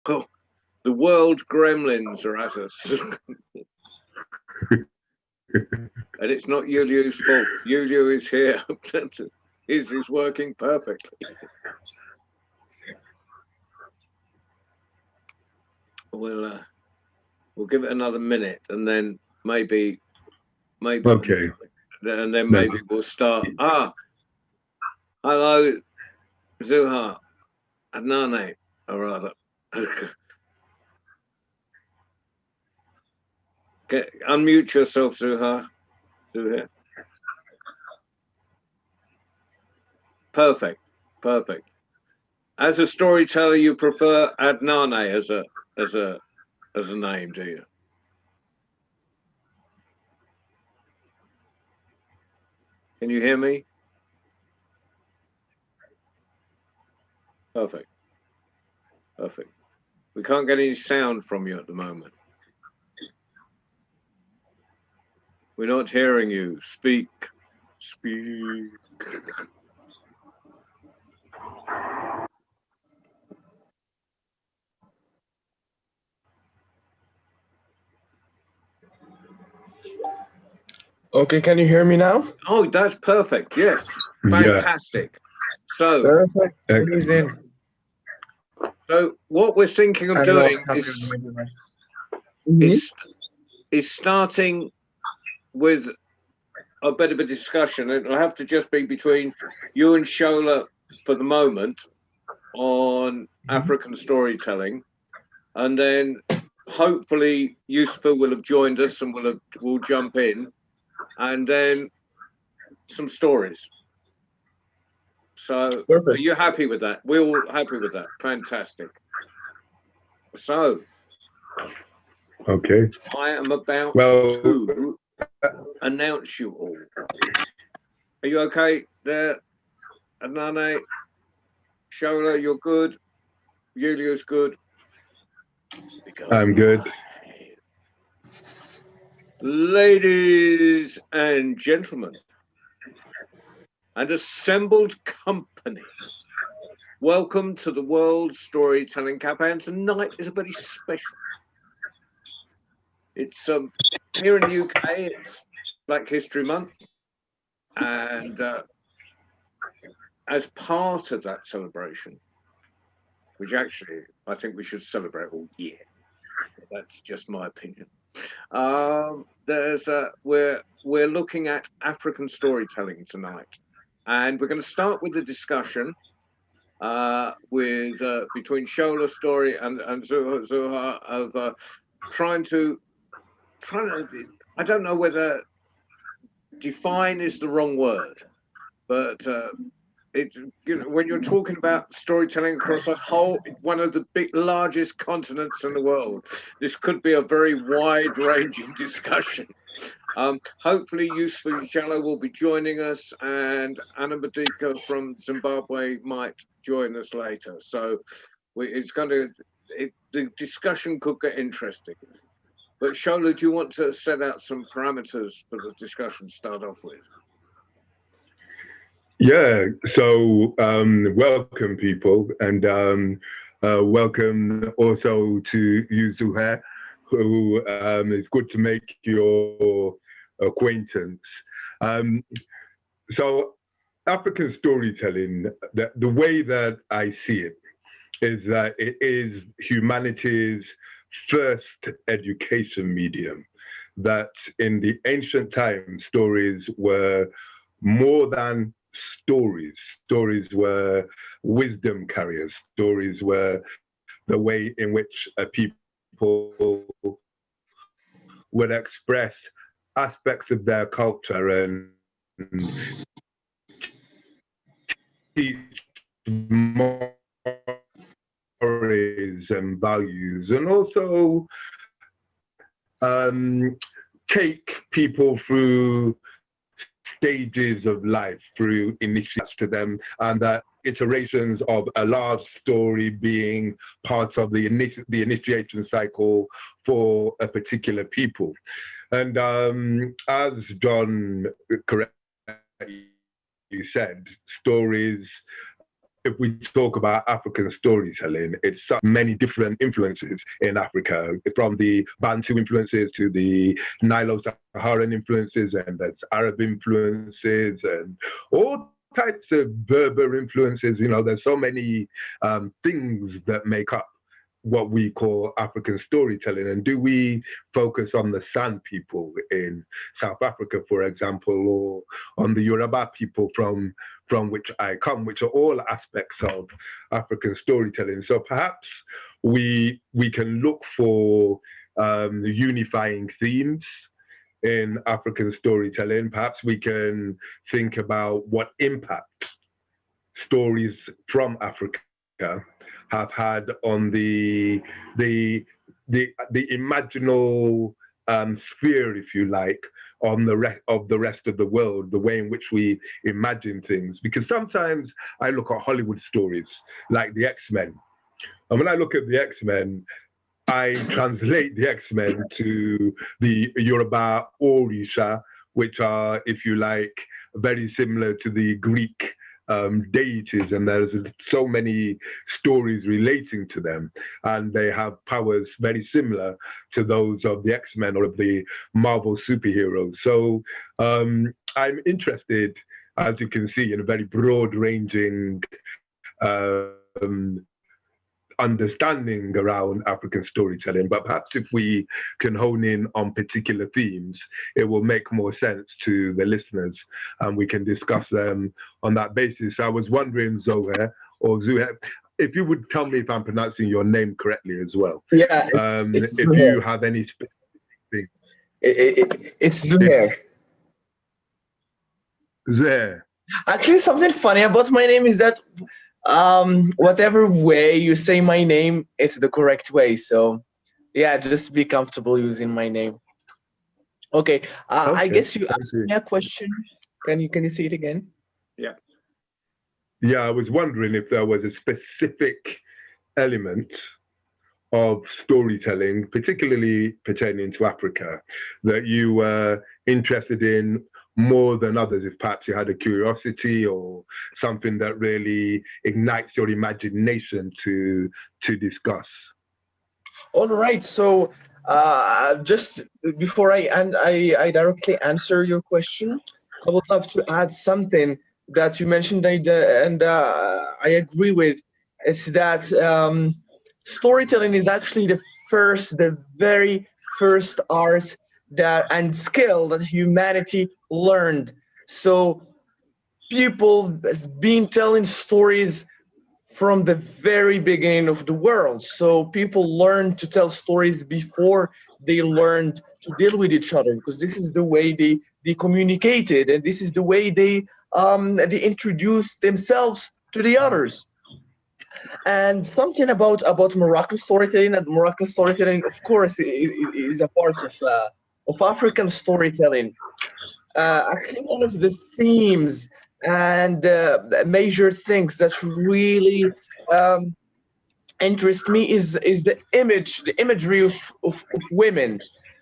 Oh, the world gremlins are at us. And it's not Yuliu's fault. Yuliu is here. He's working perfectly. We'll give it another minute, and then maybe Okay. and then No. maybe we'll start. Hello, Zouhair, Adnane, or rather. Unmute yourself, Zouhair. Zouhair. Perfect. As a storyteller, you prefer Adnane as a name, do you? Can you hear me? Perfect. We can't get any sound from you at the moment. We're not hearing you. Speak. Okay, can you hear me now? Oh, that's perfect. Yes. Fantastic. So, perfect. Amazing. So what we're thinking of doing is starting with a bit of a discussion. It'll have to just be between you and Sola for the moment on African storytelling, and then hopefully Usifu will have joined us and we'll jump in, and then some stories. So perfect. Are you happy with that? We're all happy with that. Fantastic. So okay, I am about to announce you all. Are you okay there, Adnane? Sola, you're good. Yuliu's good. I'm good. Ladies and gentlemen, and assembled company, welcome to the World Storytelling Cafe. And tonight is a very special. It's here in the UK. It's Black History Month, and as part of that celebration, which actually I think we should celebrate all year. That's just my opinion. We're looking at African storytelling tonight, and we're going to start with the discussion with between Sola's story and Zouhair of trying to. I don't know whether define is the wrong word, but when you're talking about storytelling across one of the largest continents in the world, this could be a very wide-ranging discussion. Hopefully Usifu Jalloh will be joining us, and Anna Madika from Zimbabwe might join us later. So the discussion could get interesting. But Sola, do you want to set out some parameters for the discussion to start off with? Yeah, so welcome people, and welcome also to you, Zouhair, who it's good to make your acquaintance. So African storytelling, the way that I see it is that it is humanity's first education medium, that in the ancient times, stories were more than stories. Stories were wisdom carriers. Stories were the way in which people would express aspects of their culture and teach mores and values, and also take people through stages of life, through initiates to them, and that iterations of a large story being part of the initiation cycle for a particular people. And as John correctly said, stories if we talk about African storytelling, it's so many different influences in Africa, from the Bantu influences to the Nilo-Saharan influences, and there's Arab influences, and all types of Berber influences. You know, there's so many things that make up what we call African storytelling. And do we focus on the San people in South Africa, for example, or on the Yoruba people from which I come, which are all aspects of African storytelling? So perhaps we can look for unifying themes in African storytelling. Perhaps we can think about what impact stories from Africa have had on the imaginal sphere, if you like, on the rest of the world, the way in which we imagine things. Because sometimes I look at Hollywood stories like the X-Men, and when I look at the X-Men, I translate the X-Men to the Yoruba Orisha, which are, if you like, very similar to the Greek deities, and there's so many stories relating to them, and they have powers very similar to those of the X-Men or of the Marvel superheroes. So I'm interested, as you can see, in a very broad-ranging understanding around African storytelling, but perhaps if we can hone in on particular themes, it will make more sense to the listeners, and we can discuss them on that basis. I was wondering, Zouhair, if you would tell me if I'm pronouncing your name correctly as well. Yeah, it's if Zouhair. you have any specific thing. It's Zouhair. Zouhair. Actually, something funny about my name is that whatever way you say my name, it's the correct way. So yeah, just be comfortable using my name. Okay. I guess you asked me a question. Can you say it again? Yeah. Yeah, I was wondering if there was a specific element of storytelling, particularly pertaining to Africa, that you were interested in more than others, if perhaps you had a curiosity or something that really ignites your imagination to discuss. All right. So just before I directly answer your question, I would love to add something that you mentioned, and I agree with. It's that storytelling is actually the very first art that and skill that humanity learned. So people has been telling stories from the very beginning of the world. So people learned to tell stories before they learned to deal with each other, because this is the way they communicated, and this is the way they introduced themselves to the others. And something about Moroccan storytelling, and Moroccan storytelling, of course, is a part of African storytelling. Actually, one of the themes and major things that really um, interest me is the imagery of women.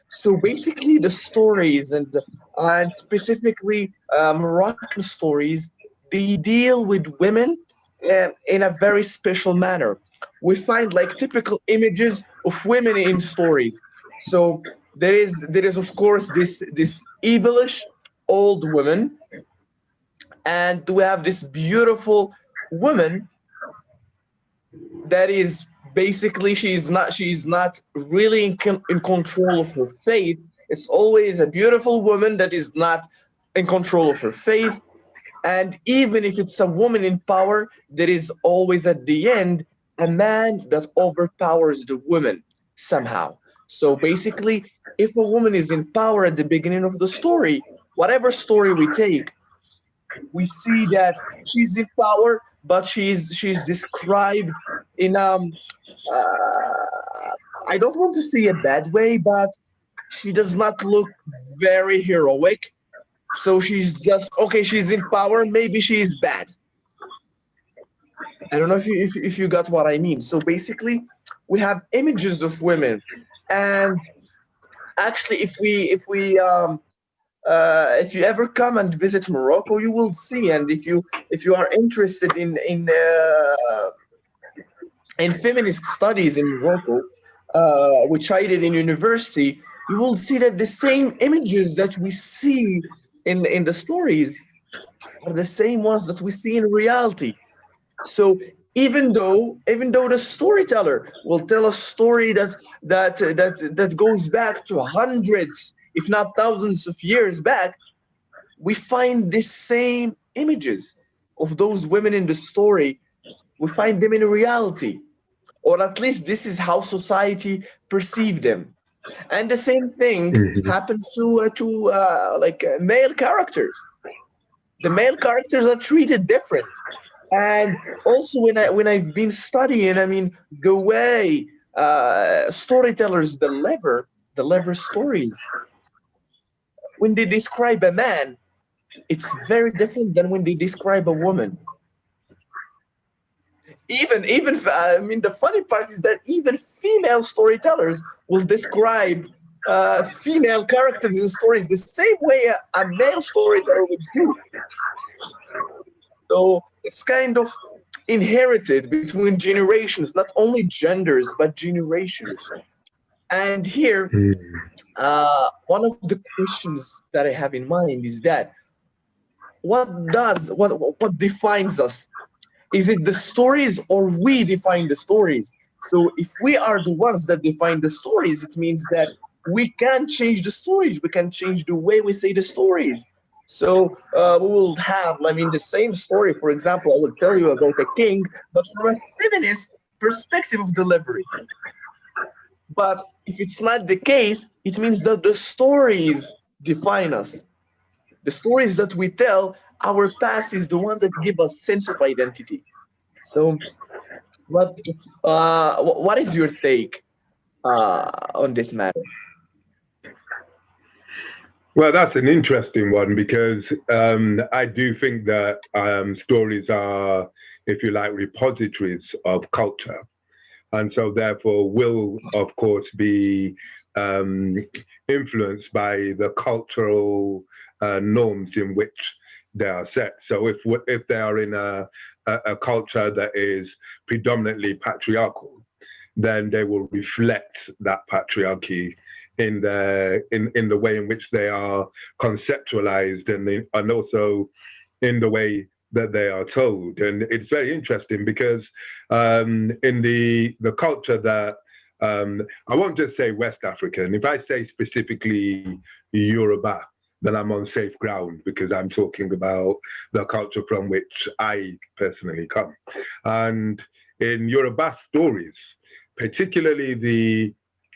So basically, the stories and specifically Moroccan stories, they deal with women in a very special manner. We find like typical images of women in stories. So there is of course this evilish old woman, and we have this beautiful woman that is basically she's not really in control of her faith. It's always a beautiful woman that is not in control of her faith. And even if it's a woman in power, there is always at the end a man that overpowers the woman somehow. So basically, if a woman is in power at the beginning of the story, whatever story we take, we see that she's in power, but she's described in I don't want to say a bad way, but she does not look very heroic. So she's just okay. She's in power. Maybe she is bad. I don't know if you got what I mean. So basically, we have images of women, and actually, if we if you ever come and visit Morocco, you will see. And if you are interested in feminist studies in Morocco, which I did in university, you will see that the same images that we see in the stories are the same ones that we see in reality. So even though the storyteller will tell a story that goes back to hundreds, if not thousands of years back, we find the same images of those women in the story. We find them in reality, or at least this is how society perceive them. And the same thing Mhm. happens to male characters. The male characters are treated different. And also when I've been studying, I mean, the way storytellers deliver stories, when they describe a man, it's very different than when they describe a woman. I mean, the funny part is that even female storytellers will describe female characters in stories the same way a male storyteller would do. So it's kind of inherited between generations, not only genders, but generations. And here, Mhm. one of the questions that I have in mind is that what defines us? Is it the stories or we define the stories? So if we are the ones that define the stories, it means that we can change the stories. We can change the way we say the stories. So we will have, I mean, the same story. For example, I will tell you about a king, but from a feminist perspective of delivery. But if it's not the case, it means that the stories define us. The stories that we tell, our past is the one that give us sense of identity. So what what is your take on this matter? Well, that's an interesting one because I do think that stories are, if you like, repositories of culture, and so therefore will, of course, be um, influenced by the cultural norms in which they are set. So if they are in a culture that is predominantly patriarchal, then they will reflect that patriarchy in the way in which they are conceptualized and also in the way that they are told. And it's very interesting because in the culture that I won't just say West African. If I say specifically Yoruba, then I'm on safe ground because I'm talking about the culture from which I personally come. And in Yoruba stories, particularly the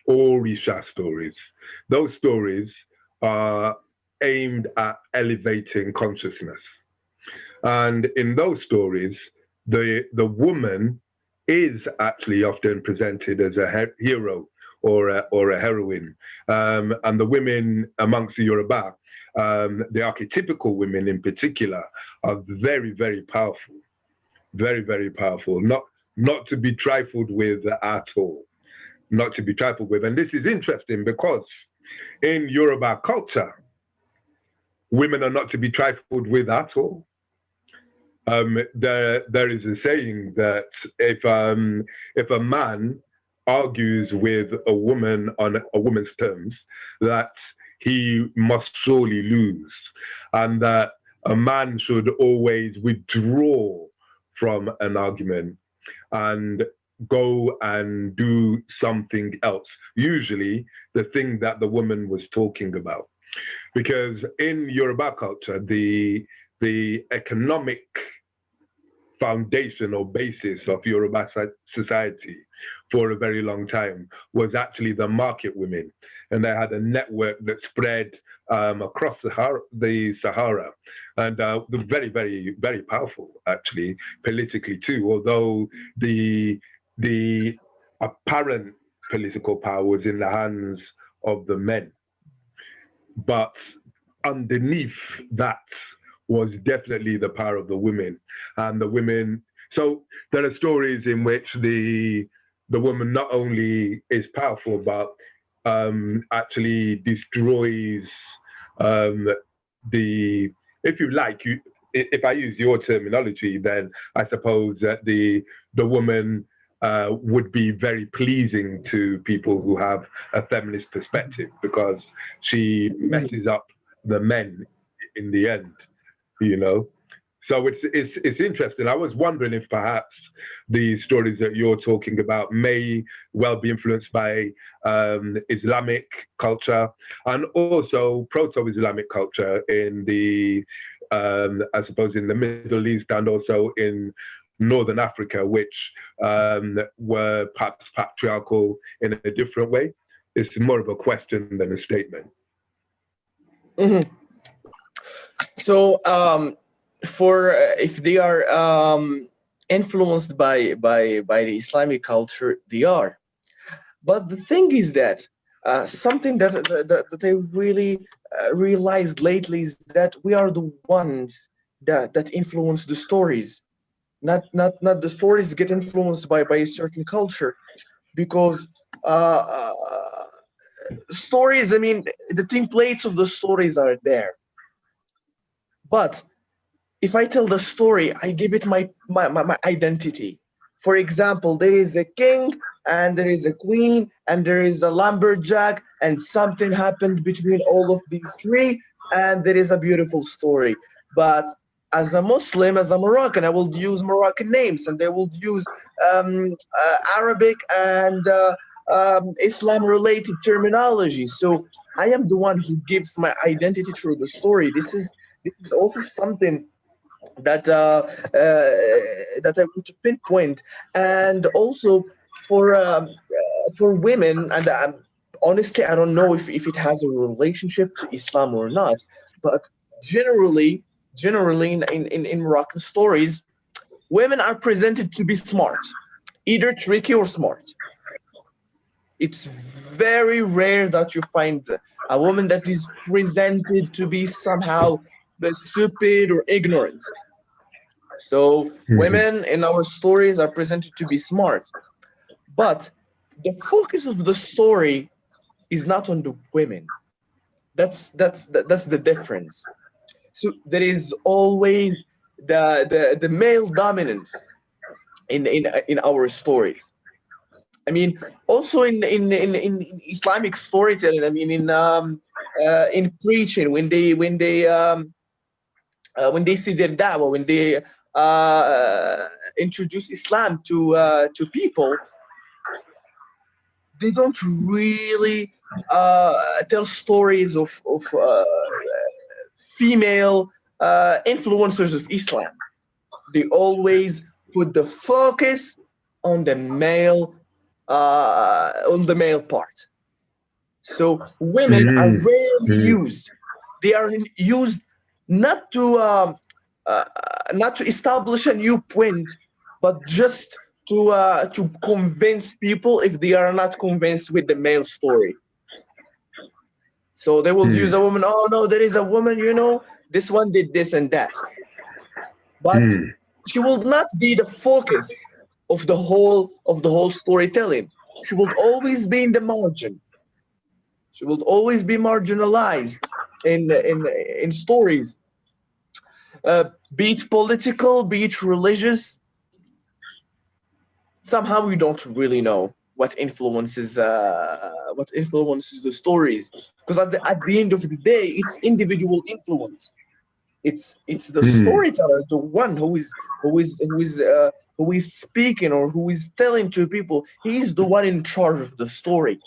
Orisha stories, those stories are aimed at elevating consciousness. And in those stories, the woman is actually often presented as a hero or a heroine. And the women amongst the Yoruba, the archetypical women in particular, are very, very powerful, very, very powerful. Not to be trifled with at all. Not to be trifled with. And this is interesting because in Yoruba culture, women are not to be trifled with at all. There is a saying that if a man argues with a woman on a woman's terms, that he must surely lose, and that a man should always withdraw from an argument and go and do something else. Usually, the thing that the woman was talking about, because in Yoruba culture, the economic foundation or basis of Yoruba society for a very long time was actually the market women. And they had a network that spread across the Sahara. And very, very, very powerful, actually, politically too, although the apparent political power was in the hands of the men. But underneath that was definitely the power of the women and the women. So there are stories in which the woman not only is powerful but actually destroys um, the if you like you if I use your terminology, then I suppose that the woman would be very pleasing to people who have a feminist perspective because she messes up the men in the end, you know. So it's interesting. I was wondering if perhaps the stories that you're talking about may well be influenced by Islamic culture and also proto-Islamic culture in the I suppose in the Middle East and also in Northern Africa, which were perhaps patriarchal in a different way. It's more of a question than a statement. Mhm. So, for if they are influenced by the Islamic culture, they are. But the thing is that something that I really realized lately is that we are the ones that influence the stories. Not the stories get influenced by a certain culture, because uh, uh, stories. I mean, the templates of the stories are there, but if I tell the story, I give it my identity. For example, there is a king and there is a queen and there is a lumberjack, and something happened between all of these three, and there is a beautiful story. But as a Muslim, as a Moroccan, I will use Moroccan names, and they will use Arabic and Islam related terminology. So I am the one who gives my identity through the story. This is also something that that I want to pinpoint, and also for women. And honestly, I don't know if it has a relationship to Islam or not, but generally, in Moroccan stories, women are presented to be smart, either tricky or smart. It's very rare that you find a woman that is presented to be somehow the stupid or ignorant. So Mhm. women in our stories are presented to be smart, but the focus of the story is not on the women. That's the difference. So there is always the male dominance in our stories. I mean, also in Islamic storytelling. I mean, in preaching, when they see their da'wah, when they introduce Islam to people, they don't really tell stories of female influencers of Islam. They always put the focus on on the male part. So women are Mhm. rarely Mhm. used. They are used not to uh, not to establish a new point, but just to convince people if they are not convinced with the male story. So they will use a Mhm. woman. Oh no, there is a woman. This one did this and that, but Mhm. she will not be the focus of the whole storytelling. She will always be in the margin. She will always be marginalized in stories, be it political, be it religious. Somehow we don't really know what influences the stories, because at the end of the day, it's individual influence. It's the Mhm. storyteller, the one who is speaking or who is telling to people. He's the one in charge of the story.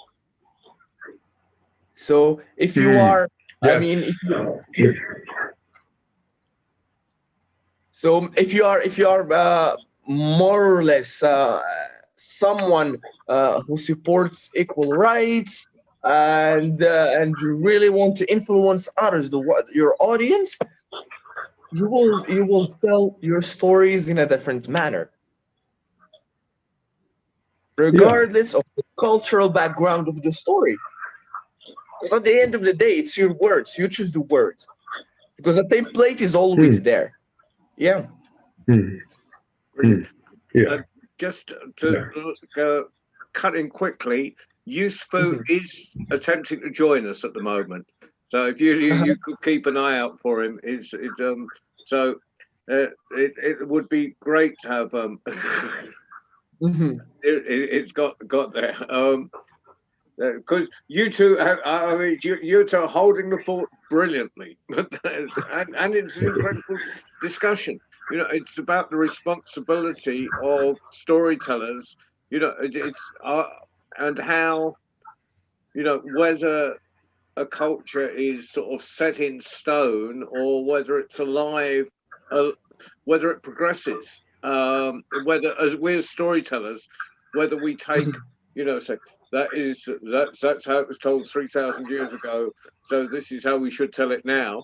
So if you Mhm. are, I Yes. mean, if you are more or less someone who supports equal rights, and you really want to influence others, your audience, you will tell your stories in a different manner, Yeah. regardless of the cultural background of the story. Because at the end of the day, it's your words. You choose the words, because a template is always Mhm. there. Yeah. Mhm. Brilliant. Mhm. Yeah. Uh, just to Yeah. cut in quickly, Usifu Mhm. is attempting to join us at the moment. So if you could keep an eye out for him, so it would be great to have Mhm. it's got there. Because you two, I mean, you two are holding the fort brilliantly, and it's an incredible discussion. You know, it's about the responsibility of storytellers. You know, it's and how, you know, whether a culture is sort of set in stone or whether it's alive, whether it progresses, whether as we're storytellers, whether we take, you know, say that's how it was told 3,000 years ago, so this is how we should tell it now,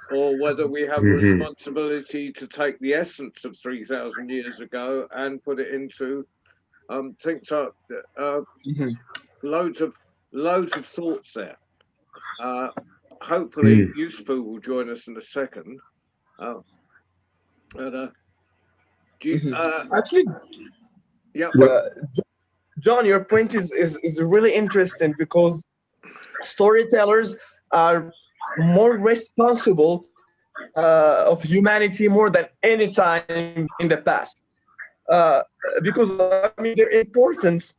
or whether we have a responsibility to take the essence of 3,000 years ago and put it into things like Mhm. loads of thoughts there. Hopefully, Usifu will join us in a second. And, do you, Mhm. Actually, yeah, John, your point is really interesting because storytellers are more responsible of humanity more than any time in the past. Uh, because I mean, their importance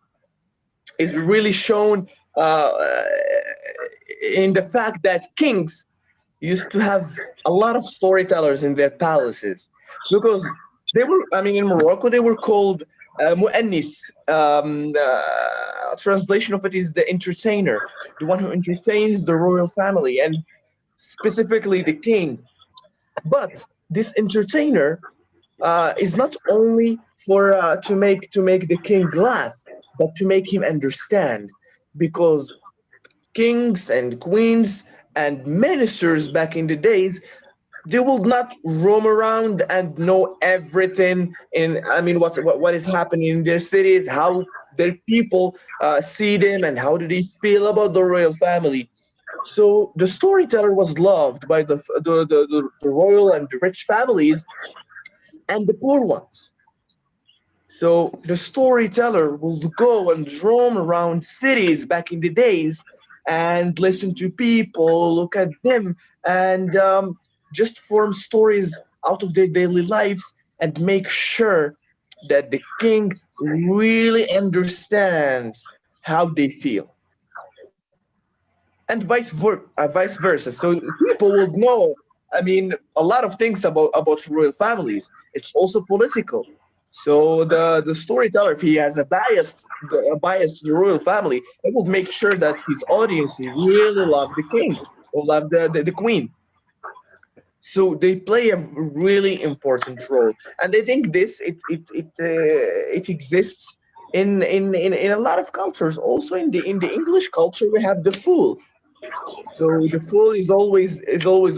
is really shown in the fact that kings used to have a lot of storytellers in their palaces because they were, I mean, in Morocco, they were called mu'annis. Translation of it is the entertainer, the one who entertains the royal family and specifically the king. But this entertainer is not only for to make the king laugh, but to make him understand, because kings and queens and ministers back in the days, they will not roam around and know everything in, I mean, what is happening in their cities, how their people see them and how do they feel about the royal family. So the storyteller was loved by the royal and the rich families and the poor ones. So the storyteller will go and roam around cities back in the days and listen to people, look at them, and just form stories out of their daily lives and make sure that the king really understands how they feel, and vice versa. So people will know, I mean, a lot of things about royal families. It's also political. So the storyteller, if he has a bias to the royal family, it will make sure that his audience really love the king or love the queen. So they play a really important role, and I think this it exists in a lot of cultures. Also in the English culture, we have the fool. So the fool is always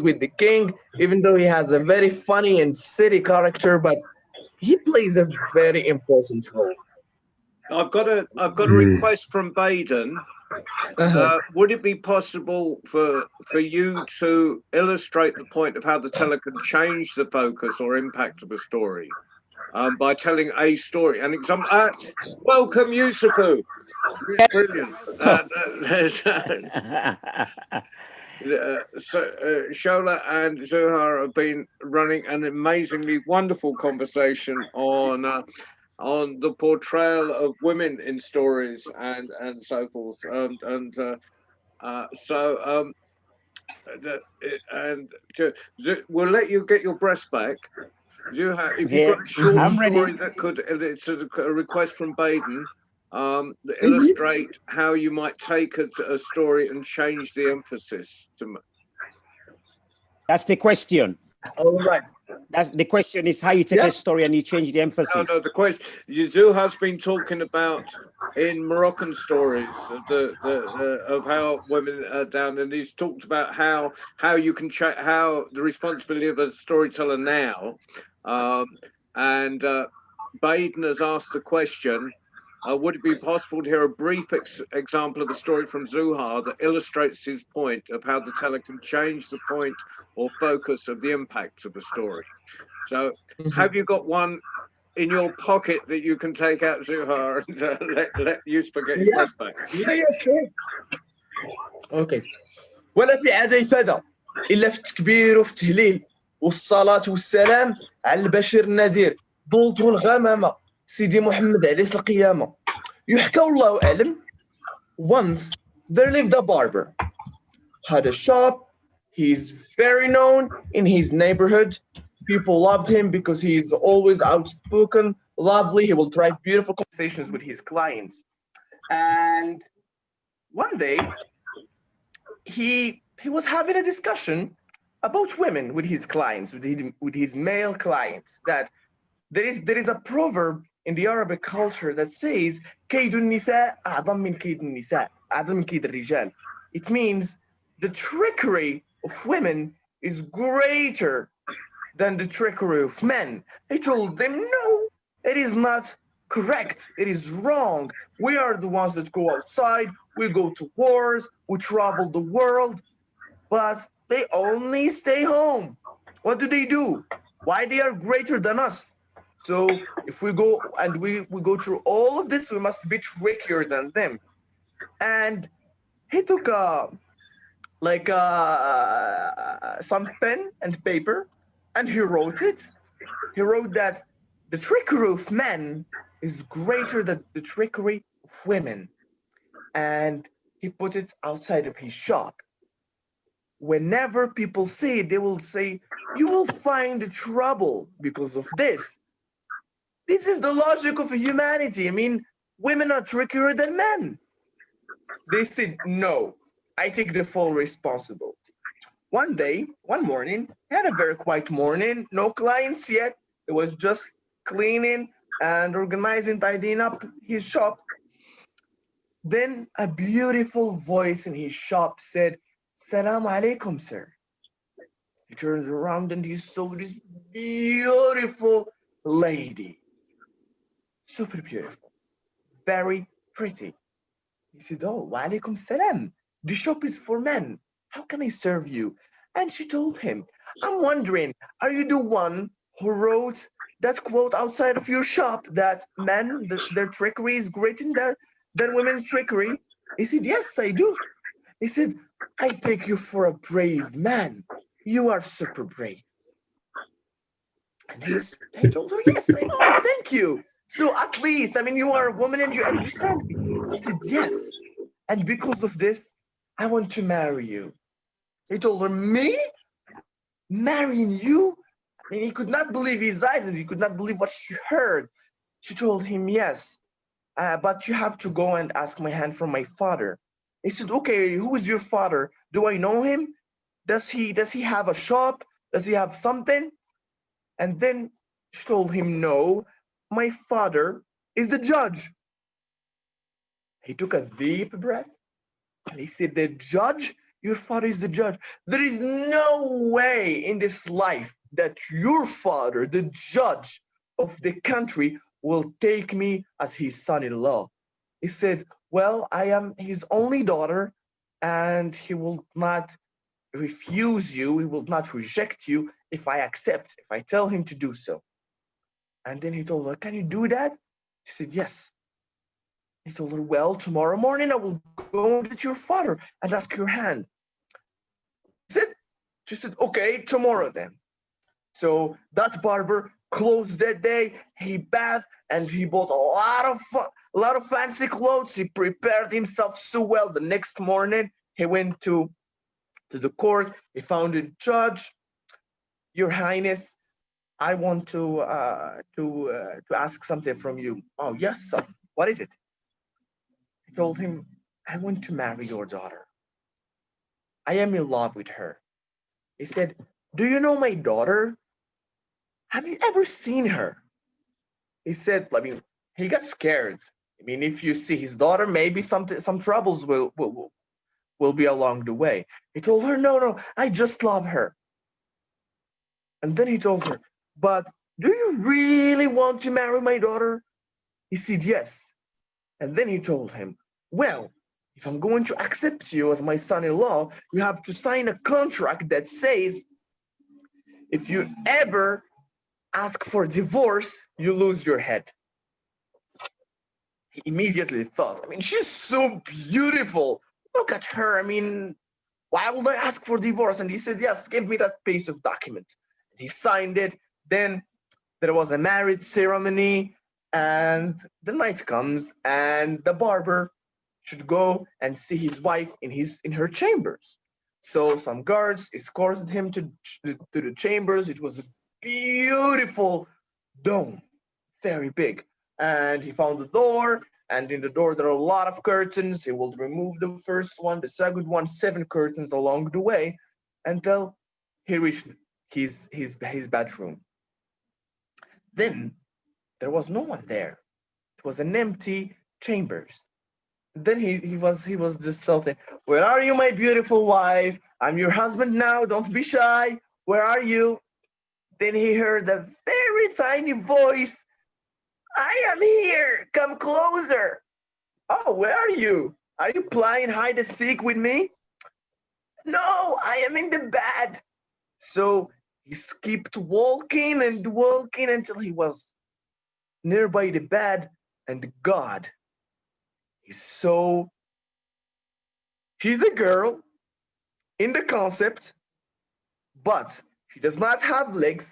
with the king, even though he has a very funny and silly character, but he plays a very important role. I've got a request from Baden. Uh-huh. Would it be possible for you to illustrate the point of how the teller can change the focus or impact of a story by telling a story? An example. Welcome, Usifu. Brilliant. So Sola and Zouhair have been running an amazingly wonderful conversation on the portrayal of women in stories and so forth. So and we'll let you get your breath back. If you've got Yeah, a short I'm story ready. that could, it's a request from Baden, that Mhm. illustrate how you might take a story and change the emphasis to. That's the question. All right. That's the question is how you take Yeah. a story and you change the emphasis. No, the question Yazoo has been talking about in Moroccan stories of how women are down, and he's talked about how you can how the responsibility of a storyteller now, um, and Baden has asked the question. Would it be possible to hear a brief example of a story from Zouhair that illustrates his point of how the teller can change the point or focus of the impact of a story? So, Mhm. have you got one in your pocket that you can take out, Zouhair, and let you forget your Yeah. breath back? Yeah. Yeah. Sure. Okay. ولا في عادة إفادة إلا في التكبير وفي التهليل والصلاة والسلام على البشير النذير ضلته الغمامة سيدي محمد عليه القيامة. يحكى والله أعلم. Once there lived a barber, had a shop. He's very known in his neighborhood. People loved him because he's always outspoken, lovely. He will drive beautiful conversations with his clients. And one day, he was having a discussion about women with his clients, with his male clients. That there is a proverb in the Arabic culture that says كيد النساء أعظم من كيد النساء أعظم من كيد الرجال. It means the trickery of women is greater than the trickery of men. I told them, no, it is not correct. It is wrong. We are the ones that go outside, we go to wars, we travel the world, but they only stay home. What do? Why they are greater than us? So if we go and we go through all of this, we must be trickier than them. And he took some pen and paper, and he wrote it. He wrote that the trickery of men is greater than the trickery of women. And he put it outside of his shop. Whenever people see it, they will say, you will find trouble because of this. This is the logic of humanity. I mean, women are trickier than men. They said, no, I take the full responsibility. One day, one morning, he had a very quiet morning, no clients yet. It was just cleaning and organizing, tidying up his shop. Then a beautiful voice in his shop said, Salam alaikum, sir. He turned around and he saw this beautiful lady. Super beautiful, very pretty. He said, oh, wa alaikum salam. The shop is for men. How can I serve you? And she told him, I'm wondering, are you the one who wrote that quote outside of your shop that men, their trickery is greater than women's trickery? He said, yes, I do. He said, I take you for a brave man. You are super brave. And he told her, yes, I know, thank you. So at least, I mean, you are a woman and you understand me. She said, yes. And because of this, I want to marry you. He told her, me? Marrying you? I mean, he could not believe his eyes and he could not believe what she heard. She told him, yes, but you have to go and ask my hand from my father. He said, okay, who is your father? Do I know him? Does he have a shop? Does he have something? And then she told him, no, my father is the judge. He took a deep breath and he said, the judge? Your father is the judge. There is no way in this life that your father, the judge of the country, will take me as his son-in-law. He said, well, I am his only daughter and he will not refuse you, he will not reject you if I accept, if I tell him to do so. And then he told her, can you do that? She said, yes. He told her, well, tomorrow morning I will go visit your father and ask your hand. She said, okay, tomorrow then. So that barber closed that day, he bathed and he bought a lot of fancy clothes. He prepared himself so well. The next morning, he went to the court. He found a judge. Your Highness, I want to ask something from you. Oh, yes, son. What is it? He told him, I want to marry your daughter. I am in love with her. He said, do you know my daughter? Have you ever seen her? He said, I mean, he got scared. I mean, if you see his daughter, maybe some troubles will be along the way. He told her, no, I just love her. And then he told her, but do you really want to marry my daughter? He said, yes. And then he told him, well, if I'm going to accept you as my son-in-law, you have to sign a contract that says, if you ever ask for divorce, you lose your head. He immediately thought, I mean, she's so beautiful. Look at her. I mean, why would I ask for divorce? And he said, yes, give me that piece of document. And he signed it. Then there was a marriage ceremony, and the night comes, and the barber should go and see his wife in her chambers. So some guards escorted him to the chambers. It was a beautiful dome, very big. And he found the door, and in the door there are a lot of curtains. He will remove the first one, the second one, 7 curtains along the way, until he reached his bedroom. Then there was no one there. It was an empty chambers. Then he was just shouting, "Where are you, my beautiful wife? I'm your husband now. Don't be shy. Where are you?" Then he heard a very tiny voice. "I am here. Come closer." "Oh, where are you? Are you playing hide and seek with me?" "No, I am in the bed." So he skipped walking and walking until he was nearby the bed, and God, he saw she's a girl in the concept, but she does not have legs,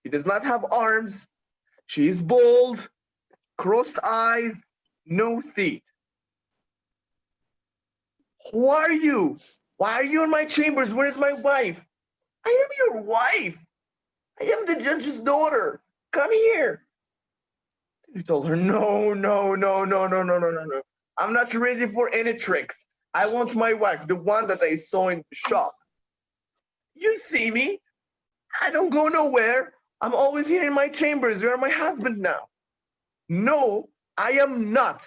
she does not have arms, she is bald, crossed eyes, no teeth. "Who are you? Why are you in my chambers? Where is my wife?" "I am your wife. I am the judge's daughter. Come here." He told her, "No, no, no, no, no, no, no, no, no. I'm not ready for any tricks. I want my wife, the one that I saw in the shop. You see me? I don't go nowhere. I'm always here in my chambers. You're my husband now." "No, I am not.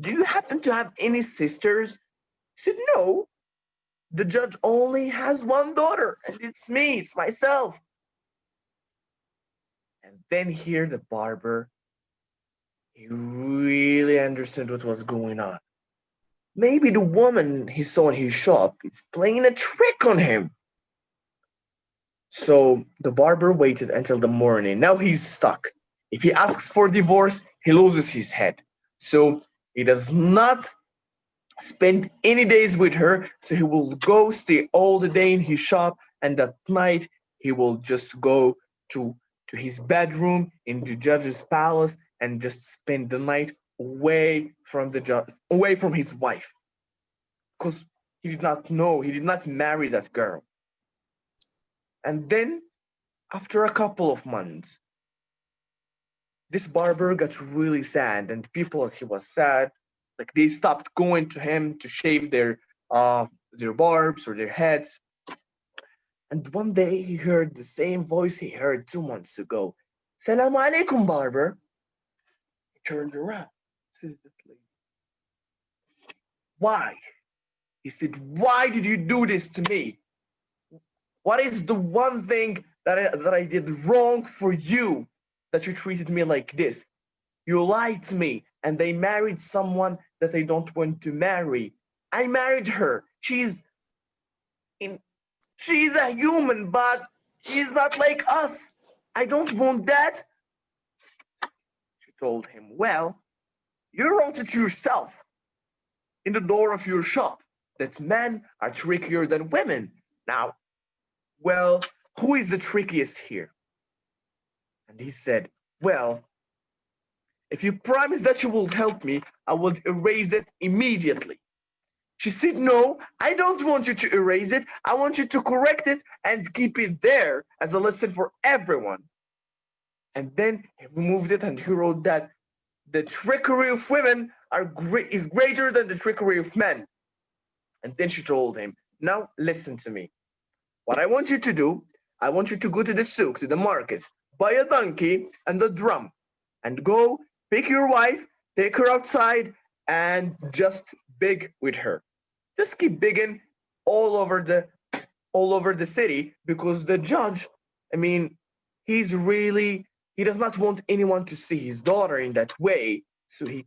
Do you happen to have any sisters?" He said, "No. The judge only has one daughter, and it's me, it's myself." And then here the barber, he really understood what was going on. Maybe the woman he saw in his shop is playing a trick on him. So the barber waited until the morning. Now he's stuck. If he asks for divorce, he loses his head. So he does not spend any days with her. So he will go stay all the day in his shop, and at night he will just go to his bedroom in the judge's palace and just spend the night away from the judge, away from his wife, because he did not know, he did not marry that girl. And then, after a couple of months, this barber got really sad, and people, as he was sad, like they stopped going to him to shave their barbs or their heads. And one day he heard the same voice he heard 2 months ago. "Salam alaikum, barber." He turned around. "Why?" He said, "Why did you do this to me? What is the one thing that I did wrong for you that you treated me like this? You lied to me, and I married someone that I don't want to marry. I married her. She's a human, but she's not like us. I don't want that." She told him, "Well, you wrote it yourself in the door of your shop that men are trickier than women. Now, well, who is the trickiest here?" And he said, "Well, if you promise that you will help me, I will erase it immediately." She said, "No, I don't want you to erase it. I want you to correct it and keep it there as a lesson for everyone." And then he removed it and he wrote that the trickery of women is greater than the trickery of men. And then she told him, "Now listen to me. What I want you to do, I want you to go to the souk, to the market, buy a donkey and a drum, and go pick your wife, take her outside, and just beg with her. Just keep begging all over the city, because the judge, I mean, he does not want anyone to see his daughter in that way. So he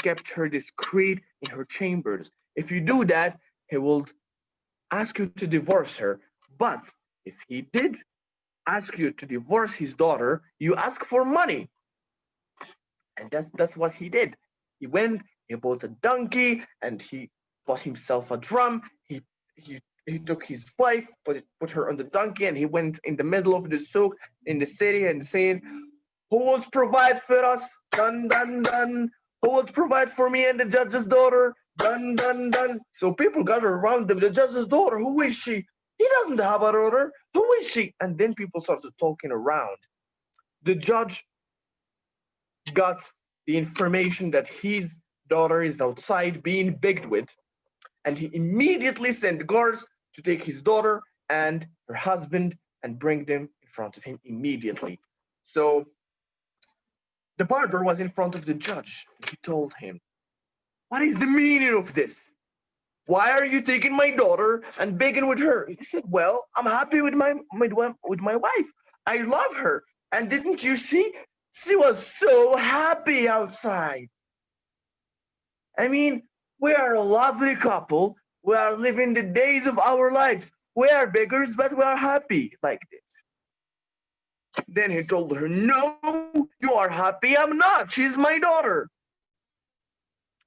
kept her discreet in her chambers. If you do that, he will ask you to divorce her. But if he did ask you to divorce his daughter, you ask for money." And that's what he did. He went, he bought a donkey, and he bought himself a drum. He he took his wife, put her on the donkey, and he went in the middle of the souk in the city and saying, "Who will provide for us? Dun dun dun. Who will provide for me and the judge's daughter? Dun dun dun." So people gather around the judge's daughter. Who is she? He doesn't have a daughter. Who is she? And then people started talking around. The judge got the information that his daughter is outside being begged with, and he immediately sent guards to take his daughter and her husband and bring them in front of him immediately. So the barber was in front of the judge. He told him, "What is the meaning of this? Why are you taking my daughter and begging with her?" He said, "Well, I'm happy with my wife. I love her. And didn't you see? She was so happy outside. I mean, we are a lovely couple. We are living the days of our lives. We are beggars, but we are happy like this." Then he told her, "No, you are happy. I'm not. She's my daughter.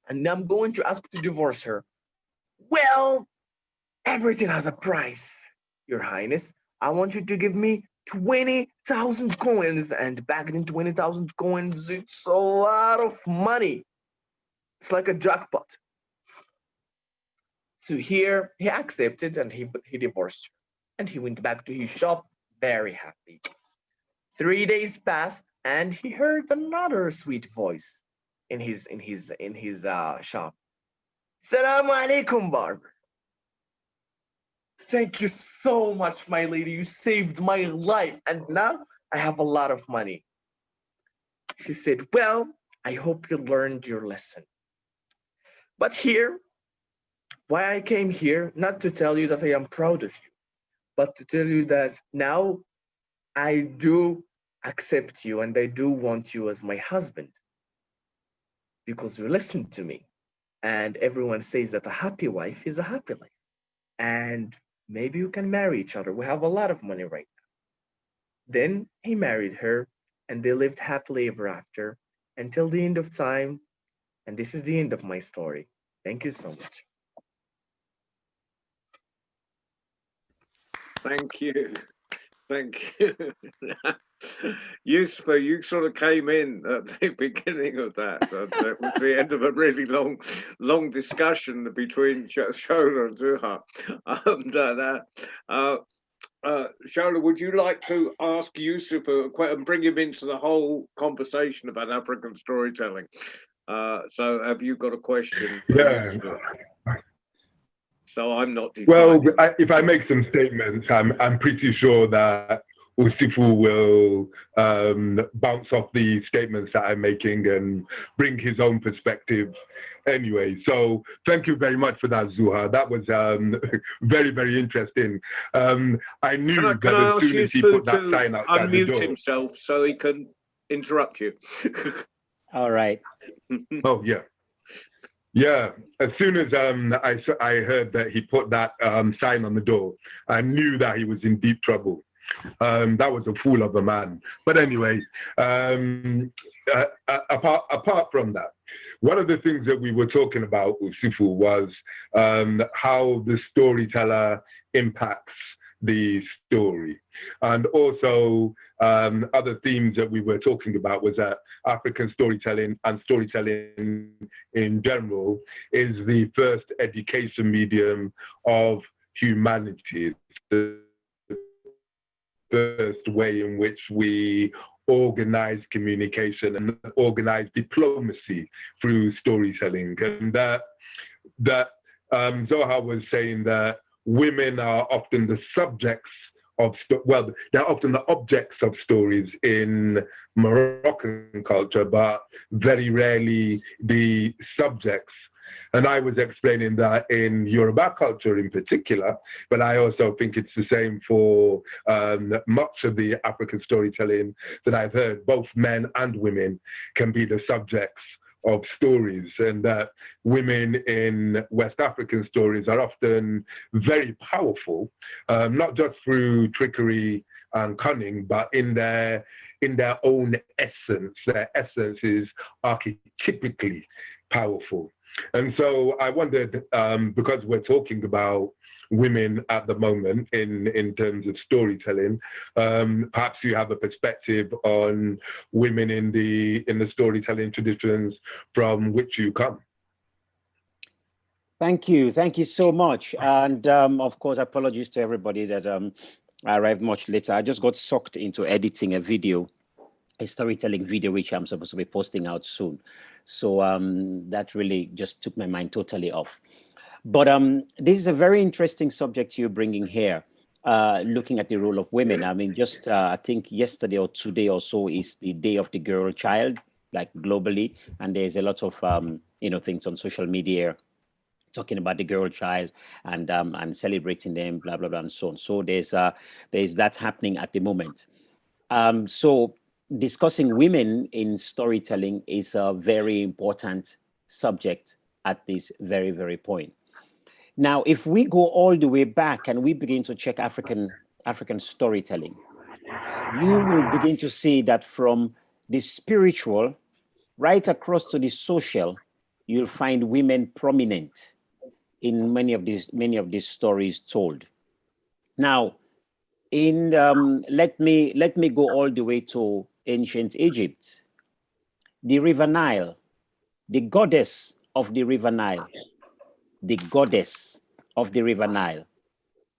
And I'm going to ask to divorce her." "Well, everything has a price, Your Highness. I want you to give me 20,000 coins." And back then, 20,000 coins, it's a lot of money. It's like a jackpot. So here, he accepted and he divorced her. And he went back to his shop very happy. 3 days passed and he heard another sweet voice in his shop. "Salaam alaikum, barber. Thank you so much, my lady. You saved my life. And now I have a lot of money." She said, "Well, I hope you learned your lesson. But here, why I came here, not to tell you that I am proud of you, but to tell you that now I do accept you and I do want you as my husband because you listened to me. And everyone says that a happy wife is a happy life. And maybe you can marry each other. We have a lot of money right now." Then he married her and they lived happily ever after until the end of time. And this is the end of my story. Thank you so much. Thank you. Thank you. Usifu, you sort of came in at the beginning of that. That was the end of a really long discussion between Sola and Zouhair. Sola, would you like to ask Usifu and bring him into the whole conversation about African storytelling? So have you got a question for Usifu? So I'm not defining. Well, if I make some statements, I'm pretty sure that Usifu will bounce off the statements that I'm making and bring his own perspective anyway. So thank you very much for that, Zouhair. That was very, very interesting. I knew that as soon as he put that sign outside the door, unmute himself so he can interrupt you. All right. Oh, yeah. Yeah, as soon as I heard that he put that sign on the door, I knew that he was in deep trouble. That was a fool of a man. But anyway, apart from that, one of the things that we were talking about, Usifu, was how the storyteller impacts the story. And also other themes that we were talking about was that African storytelling and storytelling in general is the first education medium of humanity. The first way in which we organize communication and organize diplomacy through storytelling. And that Zouhair was saying that women are often the subjects of, well, they're often the objects of stories in Moroccan culture, but very rarely the subjects. And I was explaining that in Yoruba culture in particular, but I also think it's the same for much of the African storytelling that I've heard. Both men and women can be the subjects of stories, and that women in West African stories are often very powerful, not just through trickery and cunning, but in their own essence. Their essence is archetypically powerful. And so I wondered, because we're talking about women at the moment in terms of storytelling, perhaps you have a perspective on women in the storytelling traditions from which you come. Thank you so much. And of course, apologies to everybody that I arrived much later. I just got sucked into editing a storytelling video, which I'm supposed to be posting out soon. So that really just took my mind totally off. But this is a very interesting subject you're bringing here, looking at the role of women. I mean, just I think yesterday or today or so is the Day of the Girl Child, like globally, and there's a lot of things on social media talking about the girl child and celebrating them, blah blah blah, and so on. So there's that happening at the moment. So discussing women in storytelling is a very important subject at this very, very point. Now, if we go all the way back and we begin to check African storytelling, you will begin to see that from the spiritual right across to the social, you'll find women prominent in many of these stories told. Now, in let me go all the way to ancient Egypt. The River Nile, the goddess of the River Nile,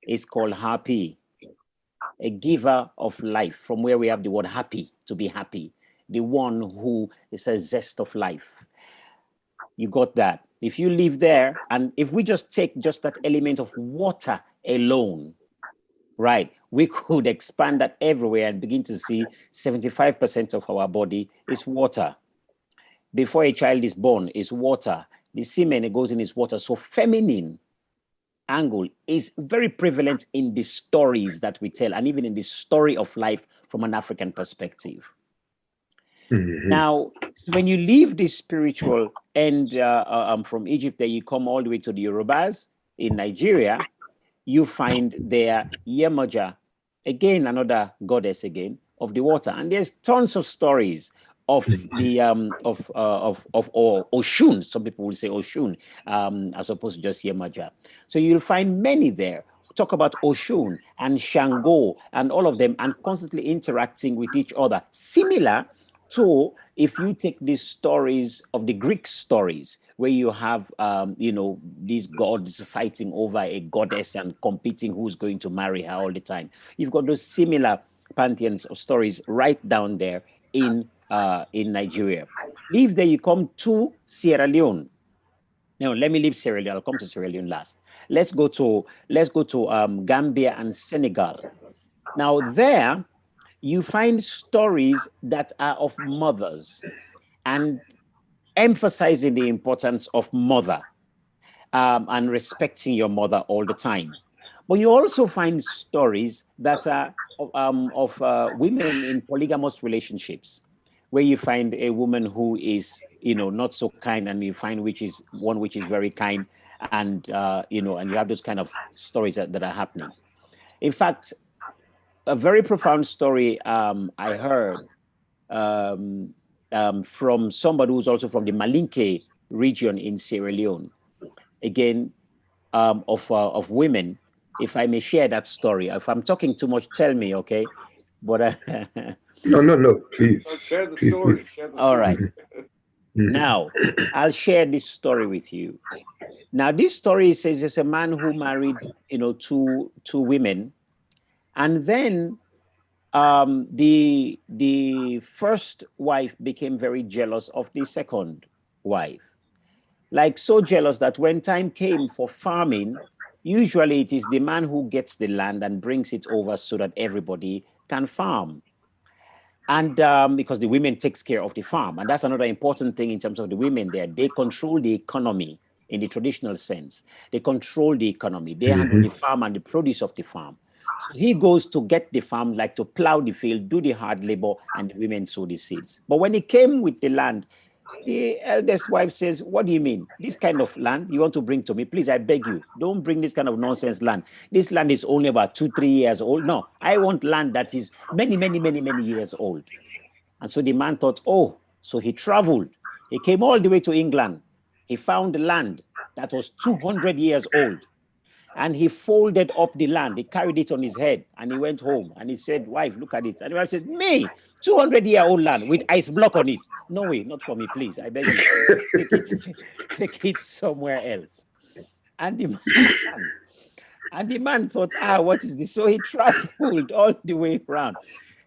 is called Hapi, a giver of life, from where we have the word happy, to be happy, the one who is a zest of life. You got that? If you live there, and if we just take just that element of water alone, right, we could expand that everywhere and begin to see 75% of our body is water. Before a child is born, is water. The semen, it goes in, is water. So feminine angle is very prevalent in the stories that we tell, and even in the story of life from an African perspective. Mm-hmm. Now, when you leave the spiritual end from Egypt, there you come all the way to the Yorubas in Nigeria, you find there Yemoja, again another goddess again of the water, and there's tons of stories of the or Oshun. Some people will say Oshun as opposed to just Yemoja. So you'll find many there. Talk about Oshun and Shango and all of them, and constantly interacting with each other, similar to if you take these stories of the Greek stories, where you have, these gods fighting over a goddess and competing who's going to marry her all the time. You've got those similar pantheons of stories right down there in Nigeria. Leave there, you come to Sierra Leone. No, let me leave Sierra Leone. I'll come to Sierra Leone last. Let's go to Gambia and Senegal. Now there, you find stories that are of mothers and emphasizing the importance of mother and respecting your mother all the time. But you also find stories that are of women in polygamous relationships, where you find a woman who is, not so kind, and you find one which is very kind, and you have those kind of stories that are happening. In fact, a very profound story I heard from somebody who's also from the Malinke region in Sierra Leone, again, of women. If I may share that story. If I'm talking too much, tell me, okay? But no, please. Share the story. Share the story. All right. Now, I'll share this story with you. Now, this story says there's a man who married, two women, and then the first wife became very jealous of the second wife. Like, so jealous that when time came for farming, usually it is the man who gets the land and brings it over so that everybody can farm. And because the women takes care of the farm. And that's another important thing in terms of the women there. They control the economy in the traditional sense. They control the economy. They handle the farm and the produce of the farm. So he goes to get the farm, like to plow the field, do the hard labor, and the women sow the seeds. But when he came with the land, the eldest wife says, "What do you mean? This kind of land you want to bring to me? Please, I beg you, don't bring this kind of nonsense land. This land is only about 2-3 years old. No, I want land that is many, many, many, many years old." And so the man thought, oh, so he traveled. He came all the way to England he found land that was 200 years old. And he folded up the land. He carried it on his head and he went home and he said, wife, look at it. And the wife said, me, 200-year-old land with ice block on it. No way, not for me, please. I beg you. Take it somewhere else. And the man thought, what is this? So he traveled all the way around.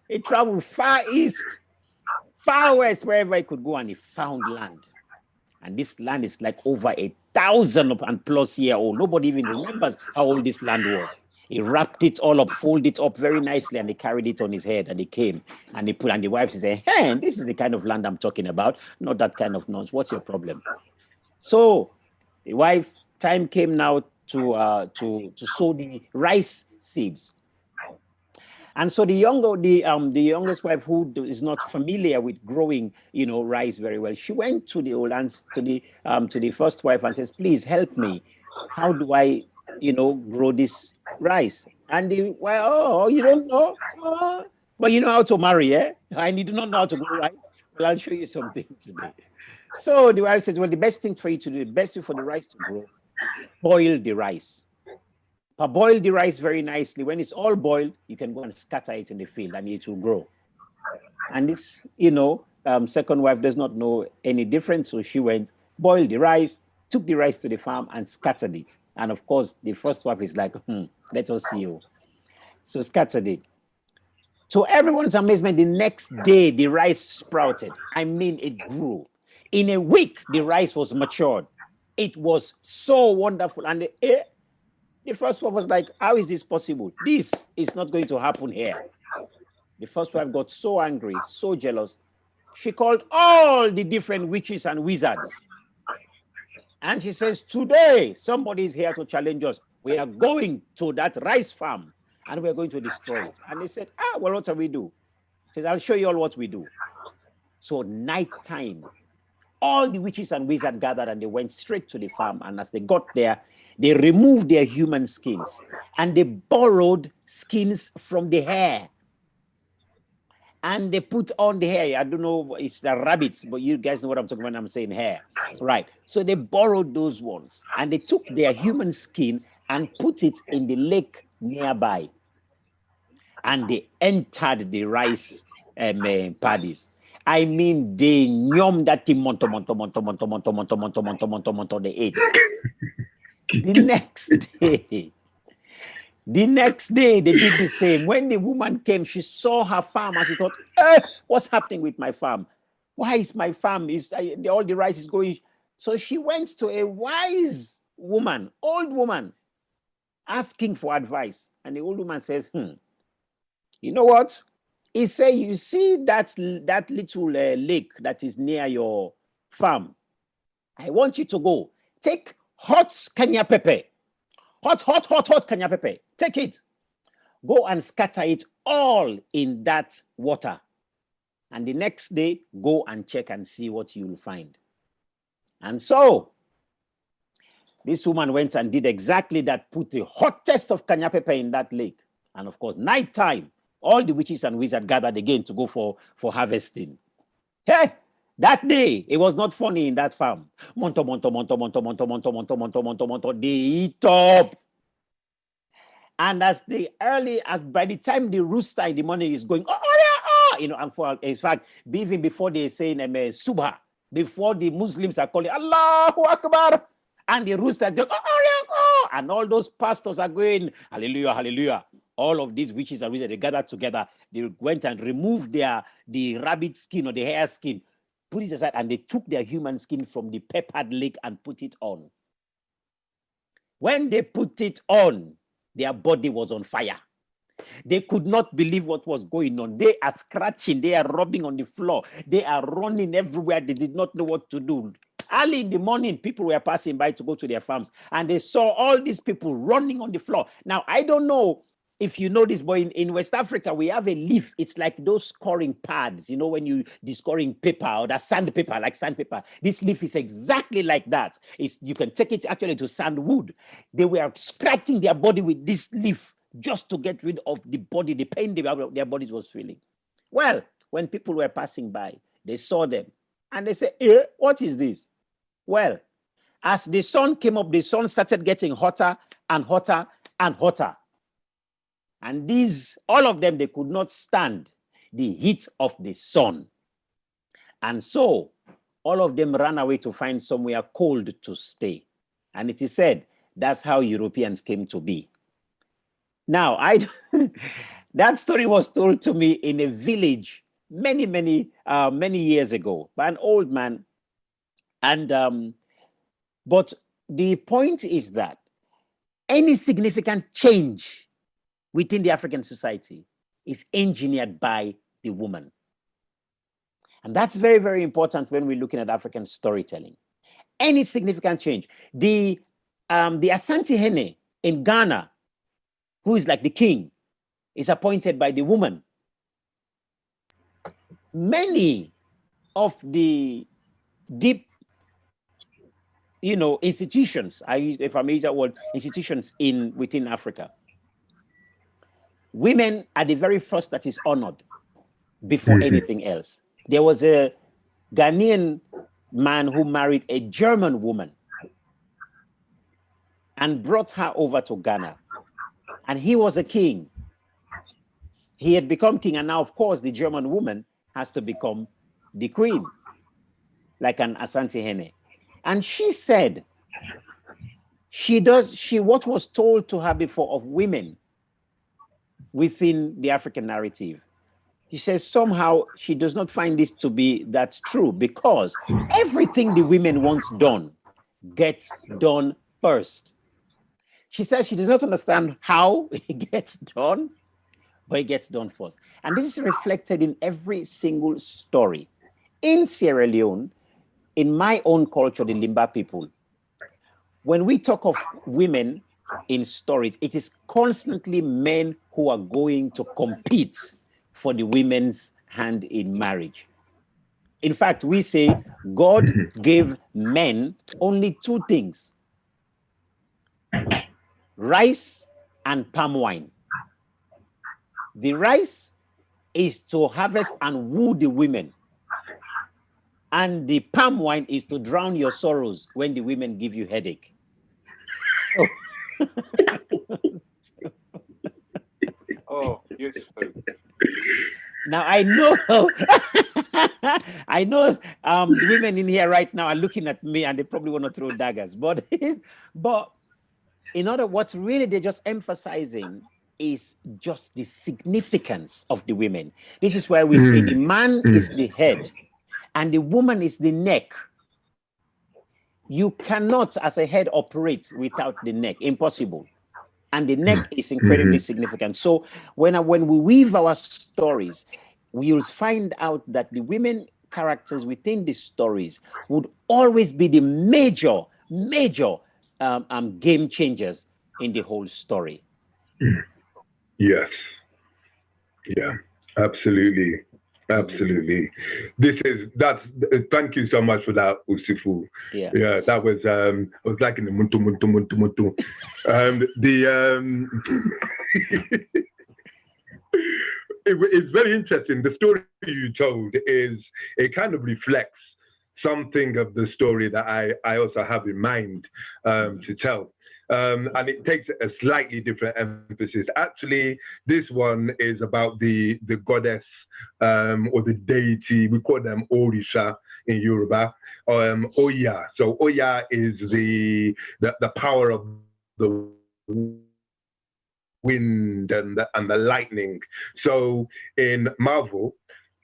He traveled far east, far west, wherever he could go, and he found land. And this land is like over 1,000+ year old. Nobody even remembers how old this land was. He wrapped it all up, folded it up very nicely, and he carried it on his head. And he came and he put, and the wife said, hey, this is the kind of land I'm talking about, not that kind of nonsense. What's your problem? So the wife, time came now to sow the rice seeds. And so the youngest wife, who is not familiar with growing, rice very well, she went to the to the first wife and says, please help me. How do I, grow this rice? And you don't know? Oh, but you know how to marry, eh? And you do not know how to grow rice? Well, I'll show you something today. So the wife says, well, the best thing for you to do, the best thing for the rice to grow, boil the rice. Boil the rice very nicely. When it's all boiled, you can go and scatter it in the field and it will grow. And this, second wife does not know any difference. So she went, boiled the rice, took the rice to the farm and scattered it. And of course, the first wife is like, let us see you. So scattered it. To everyone's amazement, the next day, the rice sprouted. I mean, it grew. In a week, the rice was matured. It was so wonderful. And the first wife was like, how is this possible? This is not going to happen here. The first wife got so angry, so jealous. She called all the different witches and wizards. And she says, today, somebody is here to challenge us. We are going to that rice farm and we're going to destroy it. And they said, well, what shall we do? She says, I'll show you all what we do. So nighttime, all the witches and wizards gathered and they went straight to the farm. And as they got there, they removed their human skins and they borrowed skins from the hare. And they put on the hair. I don't know, it's the rabbits, but you guys know what I'm talking about when I'm saying hair. Right. So they borrowed those ones and they took their human skin and put it in the lake nearby. And they entered the rice paddies. I mean, they nyom that thing, they ate. The next day, they did the same. When the woman came, she saw her farm and she thought, what's happening with my farm? Why is my farm, all the rice is going? So she went to a wise woman, old woman, asking for advice. And the old woman says, you know what? He said, you see that little lake that is near your farm? I want you to go. Take hot Kenya pepper. Hot Kenya pepper. Take it. Go and scatter it all in that water. And the next day, go and check and see what you'll find. And so, this woman went and did exactly that, put the hottest of Kenya pepper in that lake. And of course, nighttime, all the witches and wizards gathered again to go for harvesting. Hey! That day, it was not funny in that farm. Monto, they eat up. And by the time the rooster in the morning is going, and in fact, even before they say Subha, before the Muslims are calling Allahu Akbar, and the rooster is going, and all those pastors are going, hallelujah, hallelujah. All of these witches and wizards, they gathered together, they went and removed the rabbit skin or the hare skin, put it aside, and they took their human skin from the peppered lake and put it on. When they put it on, their body was on fire. They could not believe what was going on. They are scratching, they are rubbing on the floor, they are running everywhere. They did not know what to do. Early in the morning, people were passing by to go to their farms, and they saw all these people running on the floor. Now, I don't know if you know this, but in West Africa, we have a leaf. It's like those scoring pads, when you the scoring paper or the sandpaper, like sandpaper. This leaf is exactly like that. You can take it actually to sandwood. They were scratching their body with this leaf just to get rid of the body, the pain their bodies was feeling. Well, when people were passing by, they saw them and they said, what is this? Well, As the sun came up, the sun started getting hotter and hotter and hotter. And these, all of them, they could not stand the heat of the sun. And so all of them ran away to find somewhere cold to stay. And it is said that's how Europeans came to be. Now, that story was told to me in a village many years ago by an old man. And but the point is that any significant change within the African society is engineered by the woman. And that's very, very important when we're looking at African storytelling. Any significant change. The Asante Hene in Ghana, who is like the king, is appointed by the woman. Many of the deep, institutions, if I may use that word, institutions within Africa, women are the very first that is honored before anything else. There was a Ghanaian man who married a German woman and brought her over to Ghana. And he was a king. He had become king, and now, of course, the German woman has to become the queen, like an Asante Hene. And she said, what was told to her before of women within the African narrative. She says somehow she does not find this to be that true, because everything the women want done gets done first. She says she does not understand how it gets done, but it gets done first. And this is reflected in every single story. In Sierra Leone, in my own culture, the Limba people, when we talk of women in stories, it is constantly men who are going to compete for the women's hand in marriage. In fact, we say God gave men only two things: rice and palm wine. The rice is to harvest and woo the women, and the palm wine is to drown your sorrows when the women give you headache. Oh, useful. Now I know, I know the women in here right now are looking at me and they probably want to throw daggers, but in order, what really they're just emphasizing is just the significance of the women. This is why we say the man is the head and the woman is the neck. You cannot, as a head, operate without the neck. Impossible. And the neck is incredibly significant. So when we weave our stories, we'll find out that the women characters within the stories would always be the major game changers in the whole story. Yes. Yeah, absolutely. Absolutely. Thank you so much for that, Usifu. Yeah, that was I was like in the muntu. It's very interesting. The story you told it kind of reflects something of the story that I also have in mind to tell. And it takes a slightly different emphasis. Actually, this one is about the goddess or the deity. We call them Orisha in Yoruba. Oya. So Oya is the power of the wind and the lightning. So in Marvel,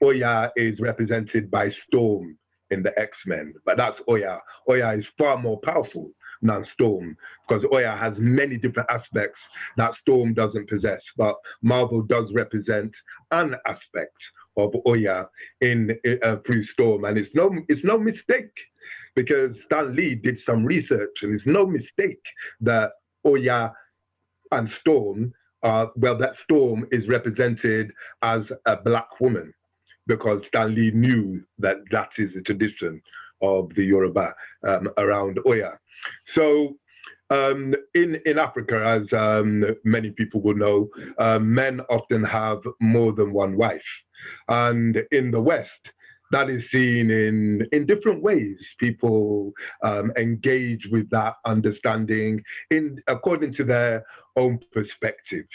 Oya is represented by Storm in the X-Men, but that's Oya. Oya is far more powerful than Storm, because Oya has many different aspects that Storm doesn't possess, but Marvel does represent an aspect of Oya through Storm, and it's no mistake, because Stan Lee did some research, and it's no mistake that Oya and Storm that Storm is represented as a black woman, because Stan Lee knew that is the tradition of the Yoruba around Oya. So in Africa, as many people will know, men often have more than one wife. And in the West, that is seen in different ways. People engage with that understanding according to their own perspective.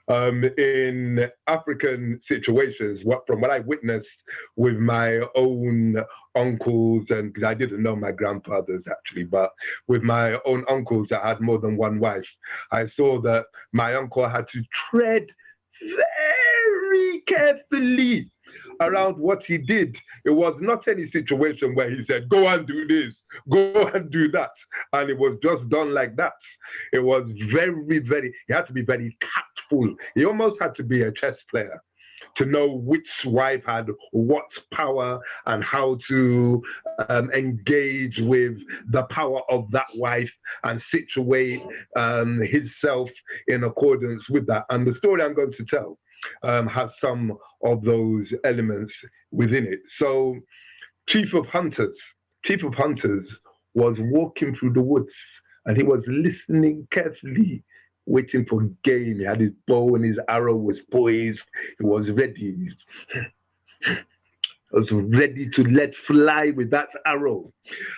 In African situations, from what I witnessed with my own uncles, and because I didn't know my grandfathers actually, but with my own uncles that had more than one wife, I saw that my uncle had to tread very carefully around what he did. It was not any situation where he said, go and do this, go and do that. And it was just done like that. It was he had to be very tactful. He almost had to be a chess player to know which wife had what power and how to engage with the power of that wife and situate himself in accordance with that. And the story I'm going to tell has some of those elements within it. So Chief of Hunters was walking through the woods and he was listening carefully, waiting for game. He had his bow and his arrow was poised. He was ready. He was ready to let fly with that arrow.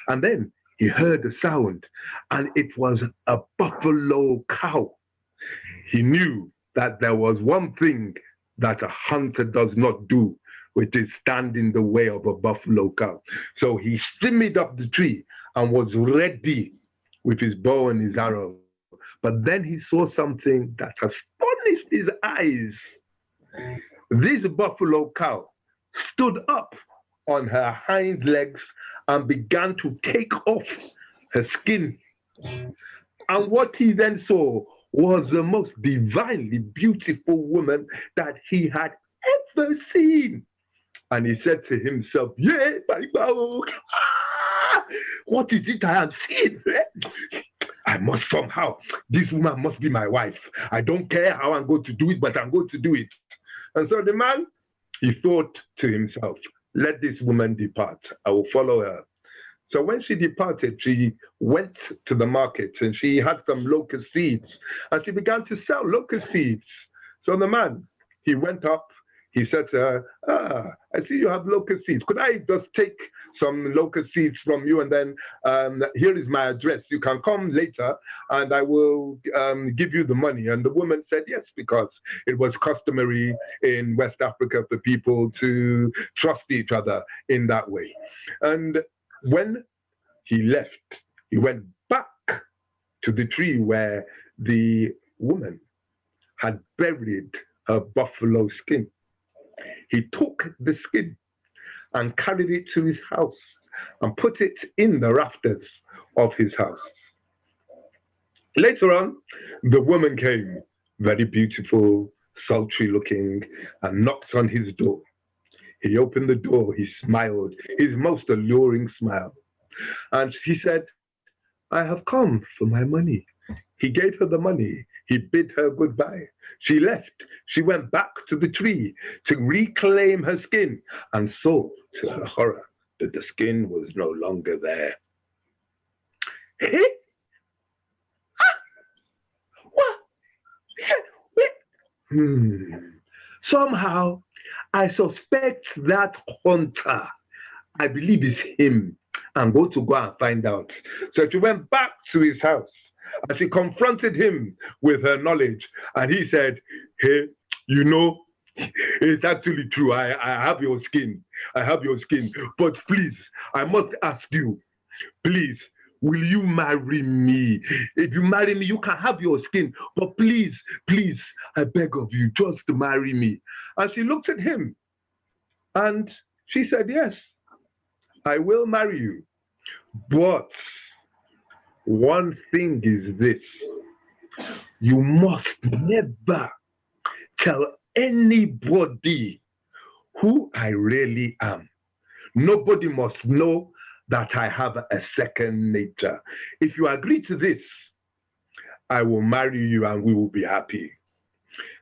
And then he heard a sound, and it was a buffalo cow. He knew that there was one thing that a hunter does not do, which is stand in the way of a buffalo cow. So he shimmied up the tree and was ready with his bow and his arrow. But then he saw something that astonished his eyes. This buffalo cow stood up on her hind legs and began to take off her skin. And what he then saw was the most divinely beautiful woman that he had ever seen. And he said to himself, yeah, what is it I am seeing? I must somehow, this woman must be my wife. I don't care how I'm going to do it, but I'm going to do it. And so the man, he thought to himself, let this woman depart. I will follow her. So when she departed, she went to the market and she had some locust seeds and she began to sell locust seeds. So the man, he went up, he said to her, I see you have locust seeds. Could I just take some locust seeds from you? And then here is my address. You can come later and I will give you the money. And the woman said yes, because it was customary in West Africa for people to trust each other in that way. And when he left, he went back to the tree where the woman had buried her buffalo skin. He took the skin and carried it to his house and put it in the rafters of his house. Later on, the woman came, very beautiful, sultry looking, and knocked on his door. He opened the door, he smiled, his most alluring smile. And he said, I have come for my money. He gave her the money. He bid her goodbye. She left. She went back to the tree to reclaim her skin and saw, to her horror, that the skin was no longer there. Somehow, I suspect that hunter. I believe it's him. I'm going to go and find out. So she went back to his house and she confronted him with her knowledge. And he said, hey, you know, it's actually true. I have your skin. I have your skin. But please, I must ask you, please, will you marry me? If you marry me, you can have your skin. But please, please, I beg of you, just marry me. And she looked at him and she said, yes, I will marry you. But one thing is this, you must never tell anybody who I really am. Nobody must know that I have a second nature. If you agree to this, I will marry you and we will be happy.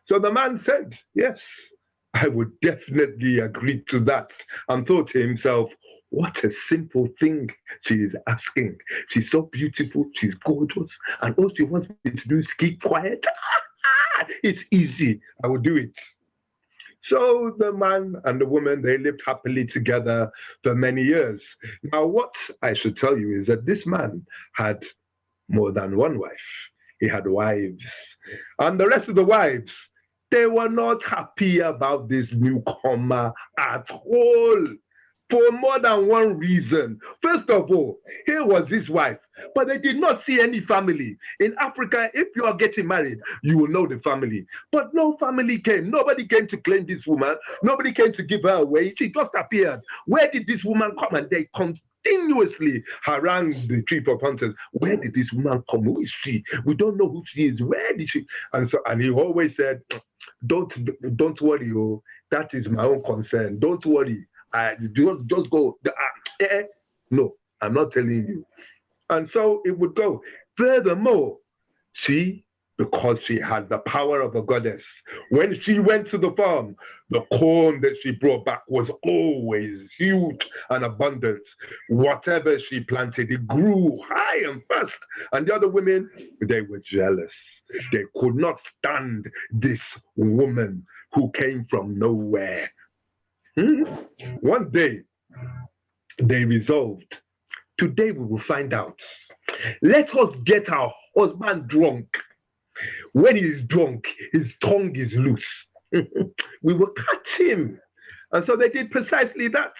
So the man said, yes, I would definitely agree to that, and thought to himself, what a simple thing she is asking. She's so beautiful, she's gorgeous, and all she wants me to do is keep quiet. It's easy, I will do it. So the man and the woman, they lived happily together for many years. Now, what I should tell you is that this man had more than one wife. He had wives. And the rest of the wives, they were not happy about this newcomer at all. For more than one reason. First of all, here was his wife, but they did not see any family. In Africa, if you are getting married, you will know the family. But no family came. Nobody came to claim this woman. Nobody came to give her away. She just appeared. Where did this woman come? And they continuously harangued the chief of hunters. Where did this woman come? Who is she? We don't know who she is. Where did she? And he always said, don't worry, oh, that is my own concern. Don't worry. Just go. No, I'm not telling you. And so it would go. Furthermore, she, because she had the power of a goddess, when she went to the farm, the corn that she brought back was always huge and abundant. Whatever she planted, it grew high and fast. And the other women, they were jealous. They could not stand this woman who came from nowhere. One day, they resolved, today we will find out. Let us get our husband drunk. When he is drunk, his tongue is loose. We will catch him. And so they did precisely that.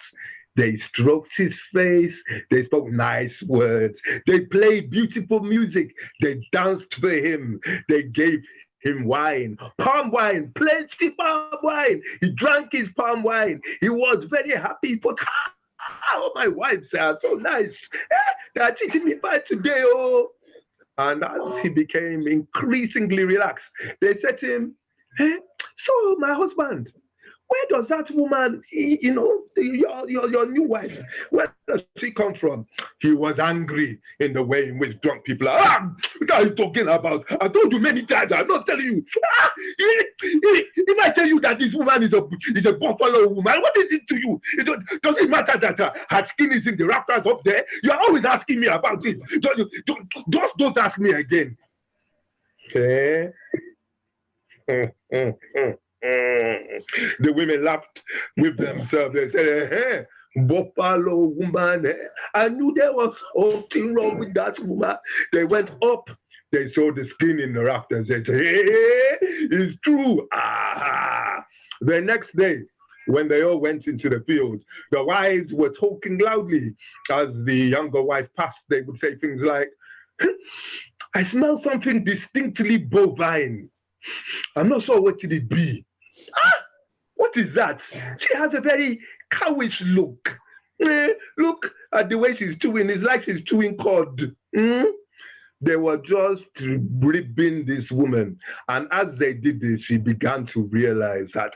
They stroked his face. They spoke nice words. They played beautiful music. They danced for him. They gave him wine, palm wine, plenty palm wine. He drank his palm wine. He was very happy. But how my wives are so nice. They are treating me bad today, oh. And as he became increasingly relaxed, they said to him, so my husband, where does that woman, your new wife, where does she come from? He was angry in the way in which drunk people are. What are you talking about? I told you many times, I'm not telling you. If I tell you that this woman is a buffalo woman, what is it to you? Does it matter that her skin is in the rafters up there? You are always asking me about it. Just don't ask me again. Okay. The women laughed with themselves. They said, hey, buffalo woman. I knew there was something wrong with that woman. They went up. They saw the skin in the rafters. They said, hey, it's true. Ah. The next day, when they all went into the field, the wives were talking loudly. As the younger wife passed, they would say things like, I smell something distinctly bovine. I'm not sure what it be. What is that? She has a very cowish look. Look at the way she's chewing. It's like she's chewing cod. They were just ribbing this woman. And as they did this, she began to realize that,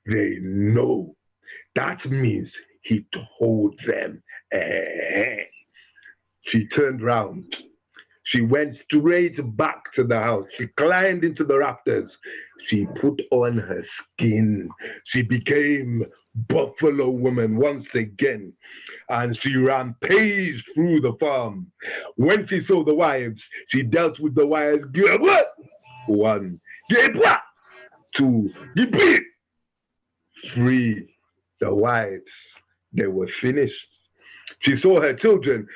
they know. That means he told them. She turned round. She went straight back to the house. She climbed into the rafters. She put on her skin. She became Buffalo Woman once again. And she rampaged through the farm. When she saw the wives, she dealt with the wives. One, two, three. The wives, they were finished. She saw her children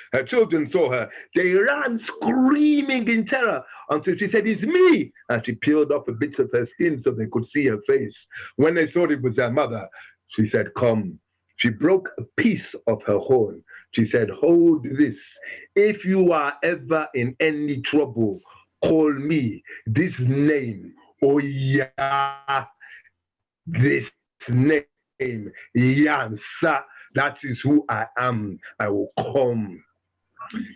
saw her. They ran screaming in terror until she said, it's me. And she peeled off a bit of her skin so they could see her face. When they thought it was their mother, she said, come. She broke a piece of her horn. She said, hold this. If you are ever in any trouble, call me. This name, oh yeah, this name, Yansa. That is who I am. I will come.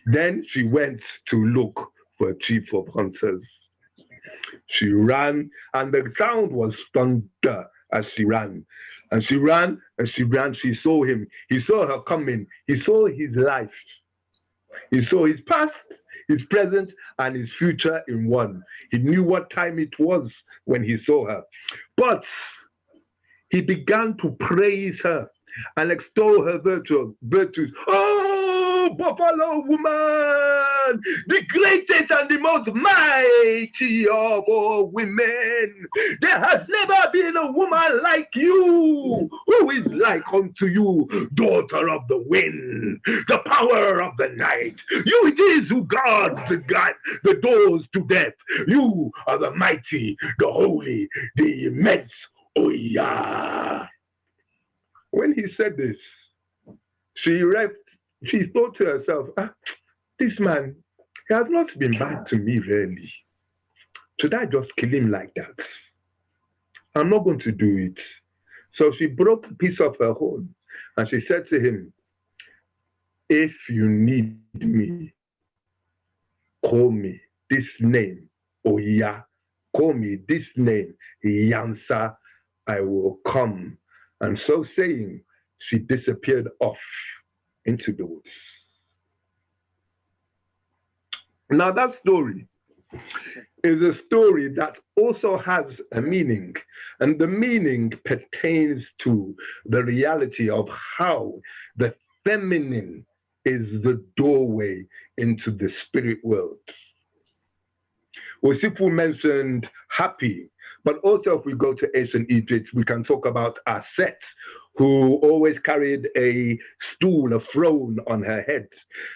Then she went to look for a chief of hunters. She ran, and the sound was thunder as she ran. And she ran, and she ran. She saw him. He saw her coming. He saw his life. He saw his past, his present, and his future in one. He knew what time it was when he saw her. But he began to praise her and extol her virtues. Oh, Buffalo Woman, the greatest and the most mighty of all women. There has never been a woman like you, who is like unto you, daughter of the wind, the power of the night. You it is who guards the doors to death. You are the mighty, the holy, the immense. Oh yeah. When he said this, she thought to herself, this man, he has not been bad to me really. Should I just kill him like that? I'm not going to do it. So she broke a piece of her horn and she said to him, if you need me, call me this name, Oya. Call me this name, Yansa. I will come. And so saying, she disappeared off into the woods. Now that story is a story that also has a meaning, and the meaning pertains to the reality of how the feminine is the doorway into the spirit world. Usifu mentioned happy, but also if we go to ancient Egypt, we can talk about Aset, who always carried a stool, a throne on her head.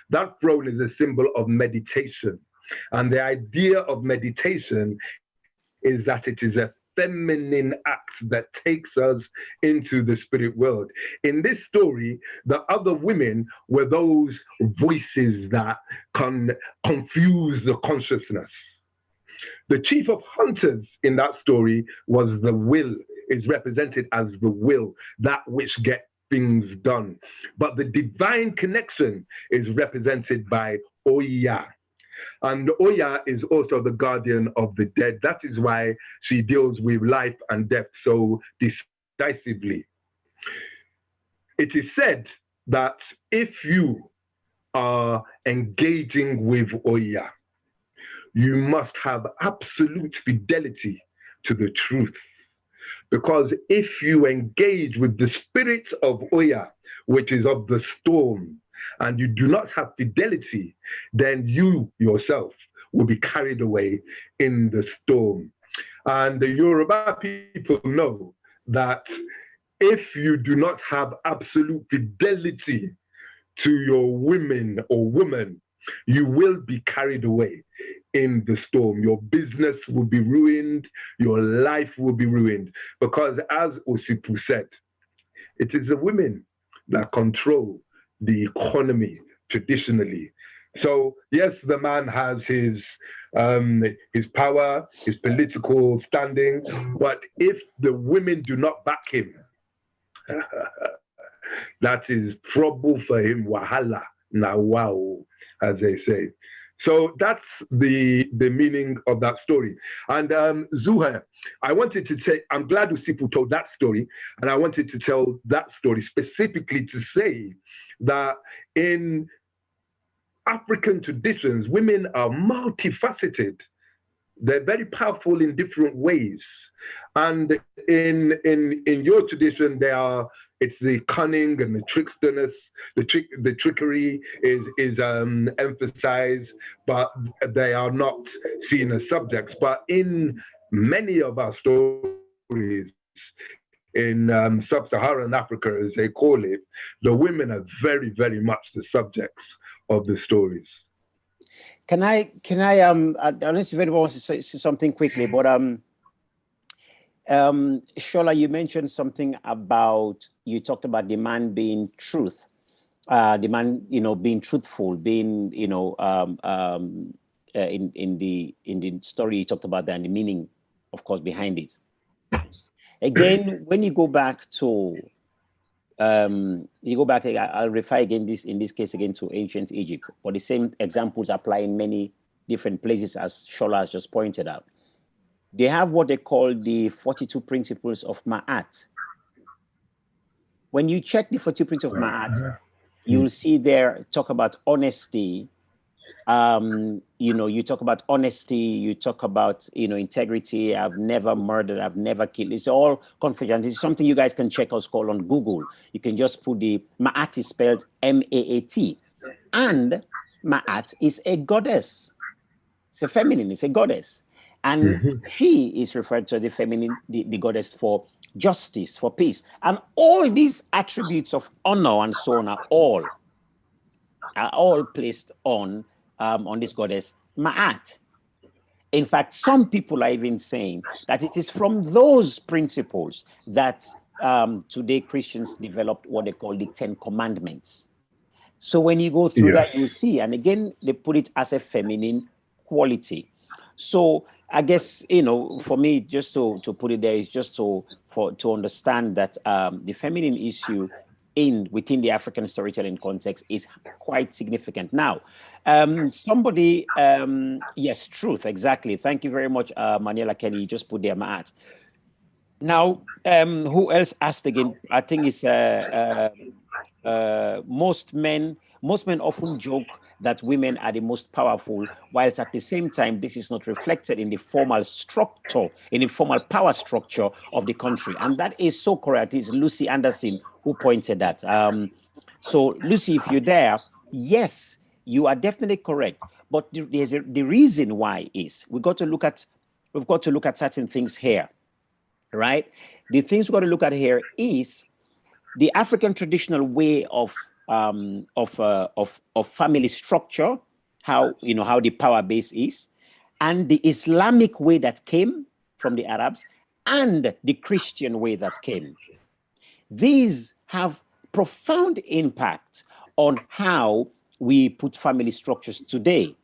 That throne is a symbol of meditation. And the idea of meditation is that it is a feminine act that takes us into the spirit world. In this story, the other women were those voices that can confuse the consciousness. The chief of hunters in that story was the will, is represented as the will, that which gets things done. But the divine connection is represented by Oya. And Oya is also the guardian of the dead. That is why she deals with life and death so decisively. It is said that if you are engaging with Oya, you must have absolute fidelity to the truth. Because if you engage with the spirit of Oya, which is of the storm, and you do not have fidelity, then you yourself will be carried away in the storm. And the Yoruba people know that if you do not have absolute fidelity to your women or woman, you will be carried away in the storm. Your business will be ruined, your life will be ruined. Because as Usifu said, it is the women that control the economy traditionally. So yes, the man has his power, his political standing, but if the women do not back him, that is trouble for him, wahala, na wow, as they say. So that's the meaning of that story. And Zouhair, I wanted to say, I'm glad Usifu told that story, and I wanted to tell that story specifically to say that in African traditions, women are multifaceted. They're very powerful in different ways. And in your tradition, it's the cunning and the tricksterness, the trickery is emphasized, but they are not seen as subjects. But in many of our stories, in sub-Saharan Africa, as they call it, the women are very, very much the subjects of the stories. I don't know if anyone wants to say something quickly, but Sola, you mentioned something about, you talked about the man being truth, the man, being truthful, being, in the story you talked about that and the meaning, of course, behind it. Again, when you go back to, I'll refer again in this case again to ancient Egypt, but the same examples apply in many different places, as Sola has just pointed out. They have what they call the 42 principles of Ma'at. When you check the 42 principles of Ma'at, you'll see there talk about honesty. You talk about honesty, you talk about, integrity. I've never murdered, I've never killed. It's all confidence. It's something you guys can check out, call on Google. You can just put the Ma'at is spelled M-A-A-T. And Ma'at is a goddess. It's a feminine, it's a goddess. And she is referred to as the feminine, the goddess for justice, for peace. And all these attributes of honor and so on are all placed on this goddess Ma'at. In fact, some people are even saying that it is from those principles that today Christians developed what they call the 10 Commandments. So when you go through that, you see, and again, they put it as a feminine quality. So I guess, you know, for me, just to put it there is just to understand that the feminine issue within the African storytelling context is quite significant. Now, somebody, yes, truth, exactly. Thank you very much, Manuela Kenny. You just put there, Maat. Now, who else asked again? I think it's most men often joke that women are the most powerful, whilst at the same time, this is not reflected in the formal structure, in the formal power structure of the country. And that is so correct. It's Lucy Anderson who pointed that. So Lucy, if you're there, yes, you are definitely correct. But the reason why is we've got to look at certain things here, right? The things we've got to look at here is the African traditional way of family structure, how the power base is, and the Islamic way that came from the Arabs, and the Christian way that came. These have profound impact on how we put family structures today.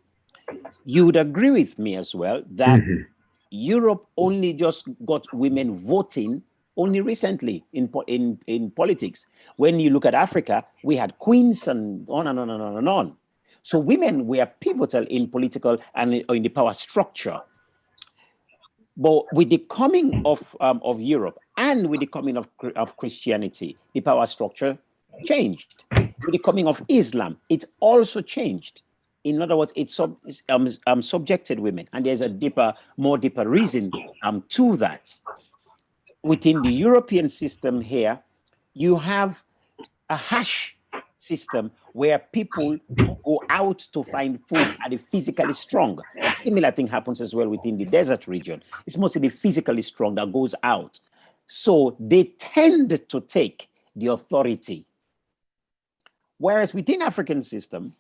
You would agree with me as well that Europe only just got women voting only recently in politics. When you look at Africa, we had queens and on and on and on and on. So women were pivotal in political and in the power structure. But with the coming of Europe and with the coming of Christianity, the power structure changed. With the coming of Islam, it also changed. In other words, it subjected women, and there's a more deeper reason to that. Within the European system here, you have a harsh system where people who go out to find food are the physically strong. A similar thing happens as well within the desert region. It's mostly the physically strong that goes out. So they tend to take the authority. Whereas within African system,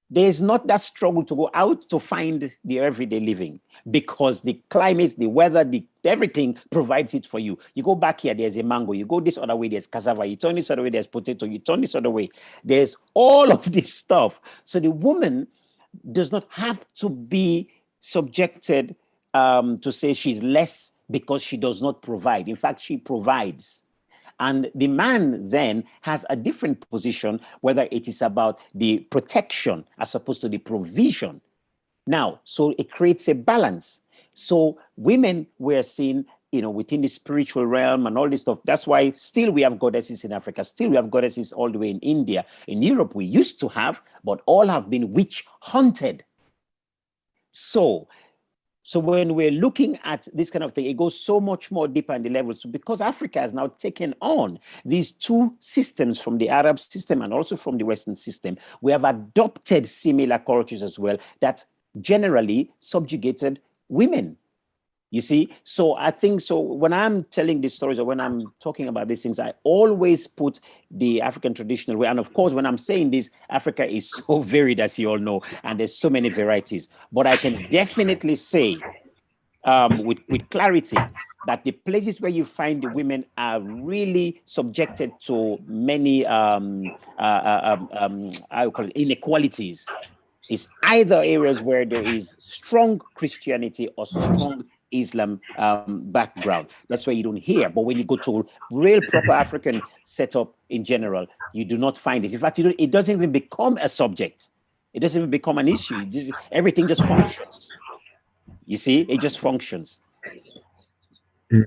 there's not that struggle to go out to find the everyday living because the climate, the weather, everything provides it for you. You go back here, there's a mango. You go this other way, there's cassava. You turn this other way, there's potato. You turn this other way, there's all of this stuff. So the woman does not have to be subjected to say she's less because she does not provide. In fact, she provides. And the man then has a different position, whether it is about the protection as opposed to the provision. Now, so it creates a balance. So women were seen, within the spiritual realm and all this stuff. That's why still we have goddesses in Africa. Still we have goddesses all the way in India. In Europe, we used to have, but all have been witch hunted. So when we're looking at this kind of thing, it goes so much more deeper in the levels. So because Africa has now taken on these two systems from the Arab system and also from the Western system, we have adopted similar cultures as well that generally subjugated women. You see, so I think so when I'm telling these stories or when I'm talking about these things, I always put the African traditional way. And of course, when I'm saying this, Africa is so varied, as you all know, and there's so many varieties. But I can definitely say with clarity that the places where you find the women are really subjected to many I would call it inequalities. Is either areas where there is strong Christianity or strong Islam background. That's where you don't hear. But when you go to real proper African setup in general, you do not find this. In fact, it doesn't even become a subject. It doesn't even become an issue. Everything just functions. You see, it just functions. Can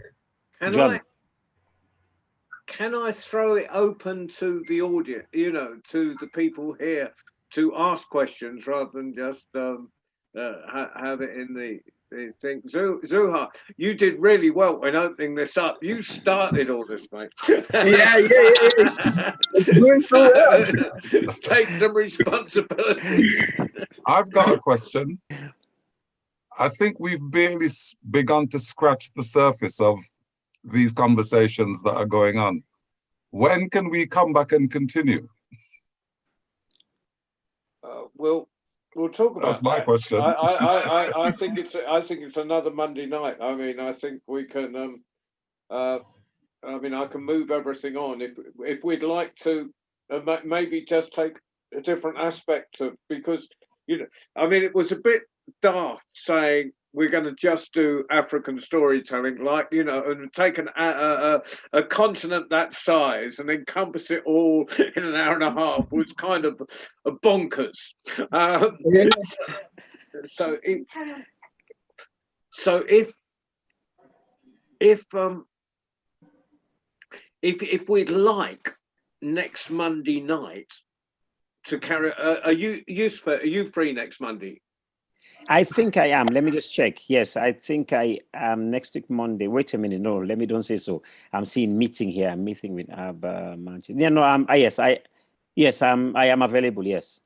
I throw it open to the audience, to the people here to ask questions rather than just have it in the thing? Zouhair, you did really well in opening this up. You started all this, mate. Yeah. It's doing so well. Take some responsibility. I've got a question. I think we've barely begun to scratch the surface of these conversations that are going on. When can we come back and continue? We'll talk about That's my that. question. I think it's another Monday night. I mean, I think we can. I mean, I can move everything on if we'd like to. Maybe just take a different aspect of, because I mean, it was a bit daft saying we're going to just do African storytelling, like, and take a continent that size and encompass it all in an hour and a half was kind of a bonkers. So if we'd like next Monday night to carry, are you free next Monday? I think I am. Let me just check. Yes, I think I am next week Monday. Wait a minute. No, let me don't say so. I'm seeing meeting here. I'm meeting with Manchester. Yeah, no. I am available. Yes.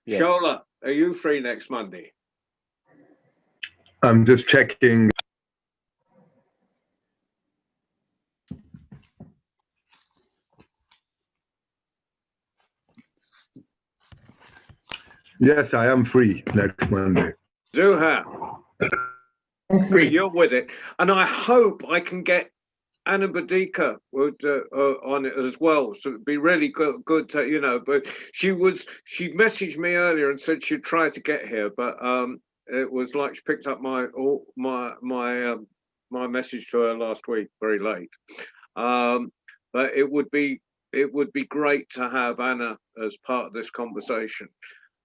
Sola, are you free next Monday? I'm just checking. Yes, I am free next Monday. Zouhair, I'm free. you're with it, and I hope I can get Anna Badika on it as well. So it'd be really good to, but she messaged me earlier and said she'd try to get here, but it was like she picked up my message to her last week very late. But it would be great to have Anna as part of this conversation.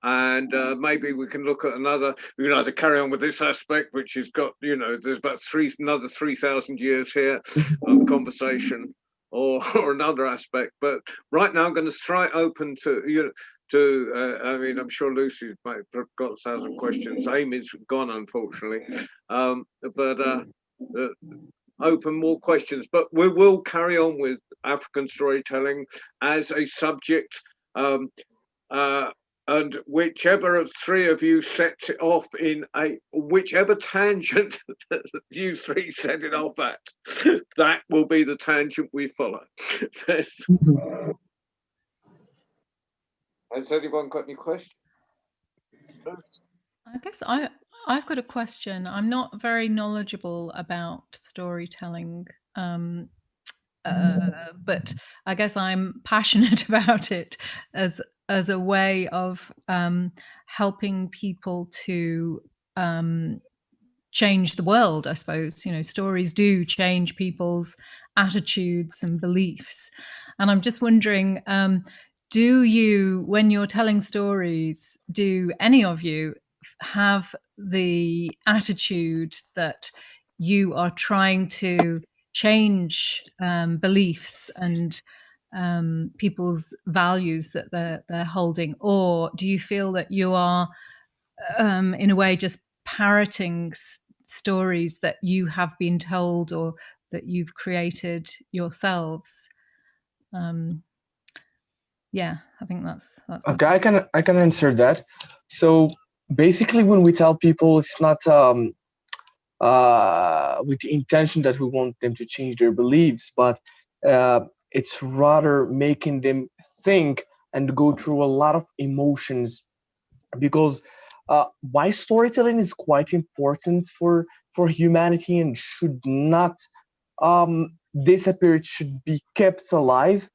And maybe we can look at we can either carry on with this aspect, which has got, there's about another 3,000 years here of conversation, or another aspect. But right now I'm going to try open to, I mean, I'm sure Lucy's got 1,000 questions. Amy's gone, unfortunately. But open more questions. But we will carry on with African storytelling as a subject. And whichever of three of you sets it off in whichever tangent you three set it off at, that will be the tangent we follow. Has anyone got any questions? I guess I've got a question. I'm not very knowledgeable about storytelling, but I guess I'm passionate about it as a way of helping people to change the world, I suppose. Stories do change people's attitudes and beliefs. And I'm just wondering, do you, when you're telling stories, do any of you have the attitude that you are trying to change beliefs and people's values that they're holding, or do you feel that you are in a way just parroting stories that you have been told or that you've created yourselves? Yeah, I think that's okay. I can answer that. So basically, when we tell people, it's not with the intention that we want them to change their beliefs, but it's rather making them think and go through a lot of emotions, because why storytelling is quite important for humanity and should not disappear. It should be kept alive.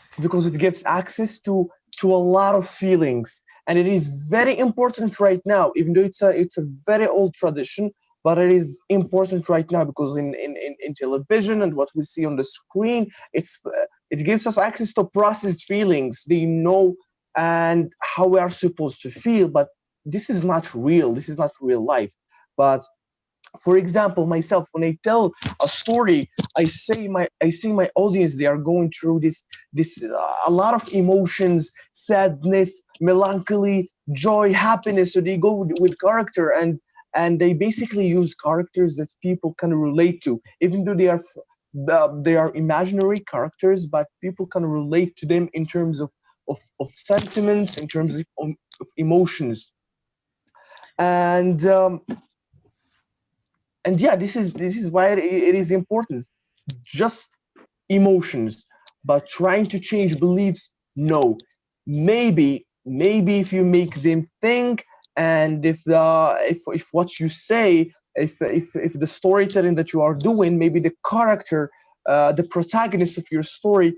It's because it gives access to a lot of feelings, and it is very important right now, even though it's a very old tradition. But it is important right now because in television and what we see on the screen, it gives us access to processed feelings. They know and how we are supposed to feel, but this is not real. This is not real life. But for example, myself, when I tell a story, I see my audience, they are going through this a lot of emotions, sadness, melancholy, joy, happiness. So they go with character, and they basically use characters that people can relate to, even though they are imaginary characters, but people can relate to them in terms of sentiments, in terms of emotions. And and yeah, this is why it is important. Just emotions, but trying to change beliefs, no. Maybe if you make them think, and if what you say, if the storytelling that you are doing, maybe the character, the protagonist of your story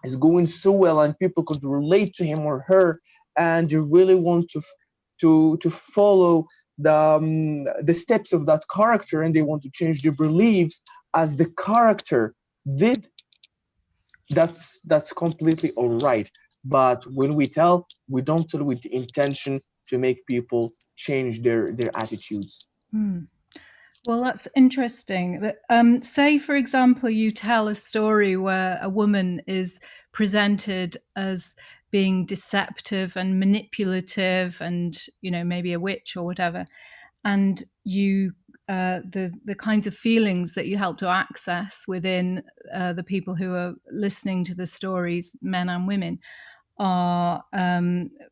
is going so well and people could relate to him or her, and you really want to follow the steps of that character, and they want to change their beliefs as the character did, that's completely all right. But when we don't tell with the intention to make people change their attitudes. Well, that's interesting. But say, for example, you tell a story where a woman is presented as being deceptive and manipulative, and maybe a witch or whatever, and you the kinds of feelings that you help to access within the people who are listening to the stories, men and women, are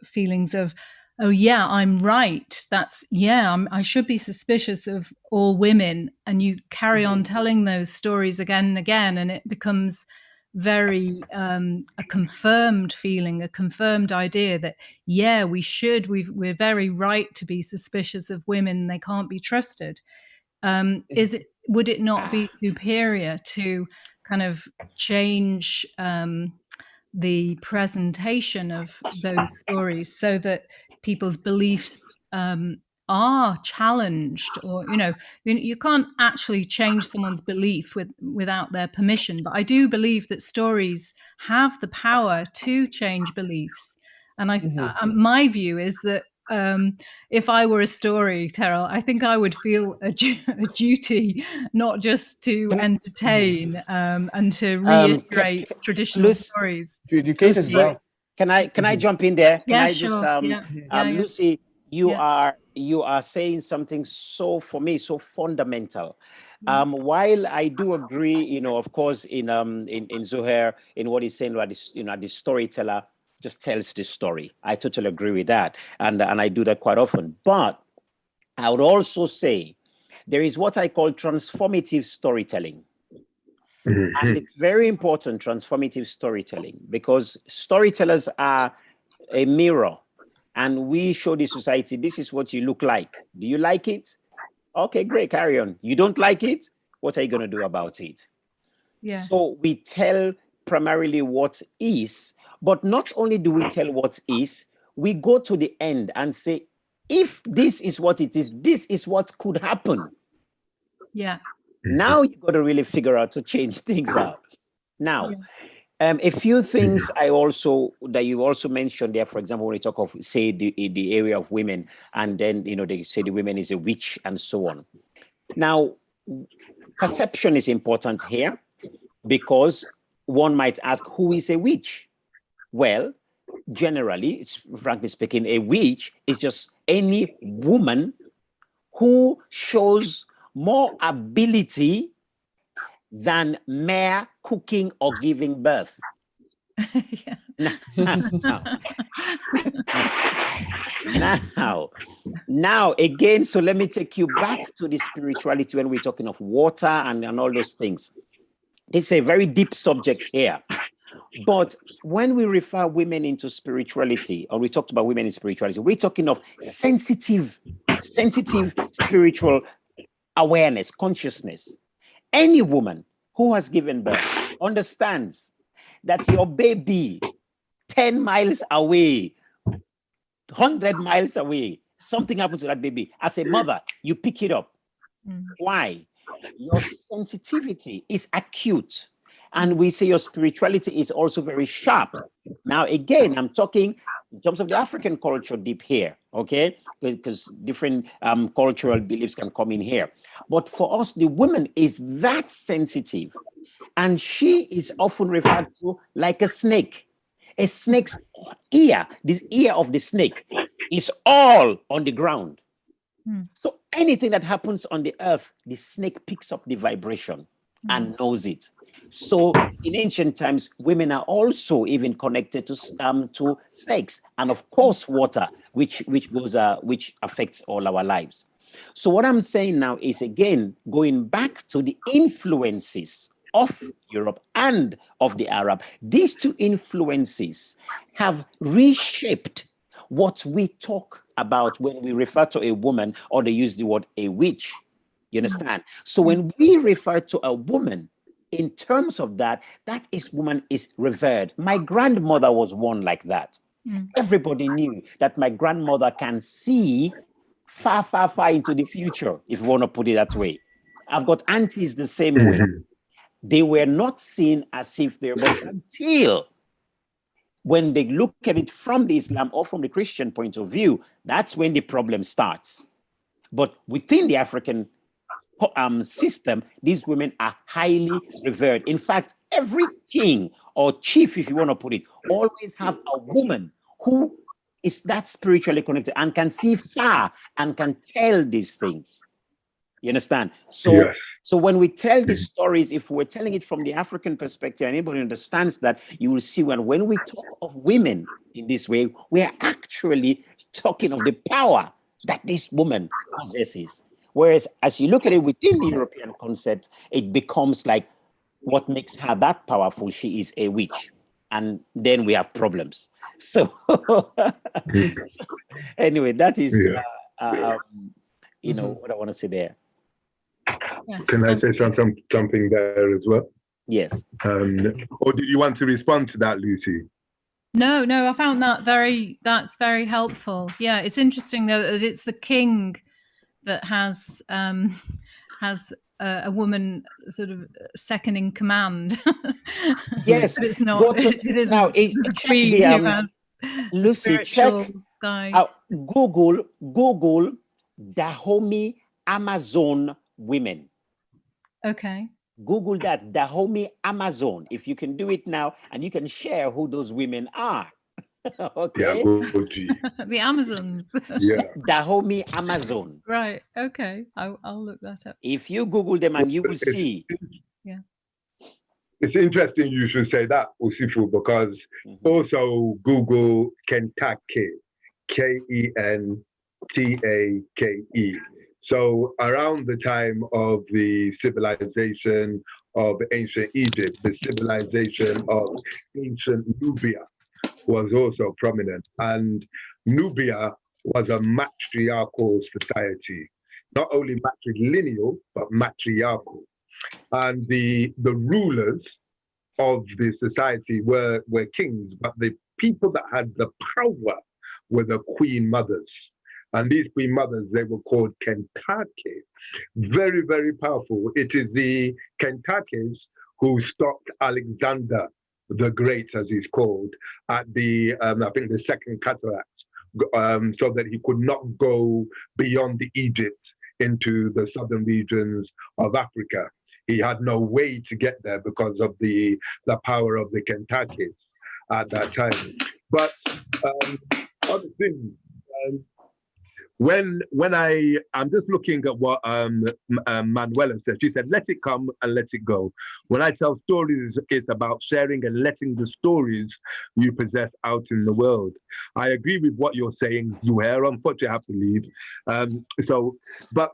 feelings of, oh yeah, I'm right, I should be suspicious of all women, and you carry on telling those stories again and again, and it becomes very a confirmed feeling, a confirmed idea that we're very right to be suspicious of women, they can't be trusted. Would it not be superior to kind of change the presentation of those stories so that people's beliefs are challenged? Or you can't actually change someone's belief without their permission, but I do believe that stories have the power to change beliefs. And my view is that if I were a storyteller, I think I would feel a duty not just to entertain and to reiterate traditional stories. To educate as well. Can I jump in there? Can Yeah, I sure. just Lucy, you are saying something so, for me, so fundamental. While I do agree, of course, in Zouhair, in what he's saying about this, the storyteller just tells the story. I totally agree with that, and I do that quite often. But I would also say there is what I call transformative storytelling. And it's very important, transformative storytelling, because storytellers are a mirror, and we show the society, this is what you look like. Do you like it? Okay, great, carry on. You don't like it? What are you going to do about it? Yeah. So we tell primarily what is, but not only do we tell what is, we go to the end and say, if this is what it is, this is what could happen. Yeah. Now you got to really figure out to change things out. Now, a few things that you also mentioned there, for example, when you talk of, say, the area of women, and then, they say the women is a witch and so on. Now, perception is important here, because one might ask, who is a witch? Well, generally, frankly speaking, a witch is just any woman who shows more ability than mere cooking or giving birth. Now, again, so let me take you back to the spirituality when we're talking of water and all those things. It's a very deep subject here. But when we refer women into spirituality, or we talked about women in spirituality, we're talking of sensitive spiritual awareness, consciousness. Any woman who has given birth understands that your baby 10 miles away, 100 miles away, something happens to that baby. As a mother, you pick it up. Why? Your sensitivity is acute. And we say your spirituality is also very sharp. Now, again, I'm talking in terms of the African culture deep here, okay? Because different cultural beliefs can come in here. But for us, the woman is that sensitive. And she is often referred to like a snake. A snake's ear, this ear of the snake, is all on the ground. So anything that happens on the earth, the snake picks up the vibration and knows it. So in ancient times, women are also even connected to snakes, and of course water, which affects all our lives. So what I'm saying now is, again, going back to the influences of Europe and of the Arab. These two influences have reshaped what we talk about when we refer to a woman, or they use the word a witch. You understand? So when we refer to a woman in terms of that, that is, woman is revered. My grandmother was one like that. Everybody knew that my grandmother can see far, far, far into the future, if you want to put it that way. I've got aunties the same way. They were not seen as if they're, but until when they look at it from the Islam or from the Christian point of view, that's when the problem starts. But within the African system, these women are highly revered. In fact, every king or chief, if you want to put it, always have a woman who is that spiritually connected and can see far and can tell these things. You understand? So, Yes. so when we tell these stories, if we're telling it from the African perspective, anybody understands that, you will see when we talk of women in this way, we are actually talking of the power that this woman possesses. Whereas as you look at it within the European concept, it becomes like, what makes her that powerful? She is a witch. And then we have problems. So anyway, that is, you know, what I want to say there. Yes, Can I say something there as well? Yes. Or did you want to respond to that, Lucy? No, I found that that's very helpful. Yeah, it's interesting though that it's the king that has a woman sort of second in command. Yes, but it's not. It isn't now the check queen the, who has Lucy, check guy. Google Dahomey Amazon women. Okay. Google that, Dahomey Amazon. If you can do it now, and you can share who those women are. Okay. Yeah, go G. The Amazons. Yeah. Dahomey Amazon. Right. Okay. I'll look that up. If you Google them, and you will see. Yeah. It's interesting you should say that, Usifu, because also Google Kentucky, Kentake. So around the time of the civilization of ancient Egypt, the civilization of ancient Nubia was also prominent. And Nubia was a matriarchal society, not only matrilineal, but matriarchal. And the rulers of the society were kings, but the people that had the power were the queen mothers. And these queen mothers, they were called Kentucky. Very, very powerful. It is the Kentuckys who stopped Alexander the Great, as he's called, at the, I think, the Second Cataract, so that he could not go beyond Egypt into the southern regions of Africa. He had no way to get there because of the power of the Kentuckys at that time. But other things, when I'm just looking at what Manuela said. She said, let it come and let it go. When I tell stories, it's about sharing and letting the stories you possess out in the world. I agree with what you're saying, Zouhair. Unfortunately, I have to leave. But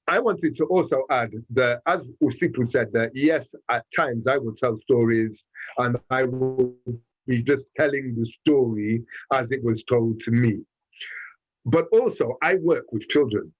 I wanted to also add that, as Usifu said, that yes, at times I will tell stories and I will be just telling the story as it was told to me. But also, I work with children.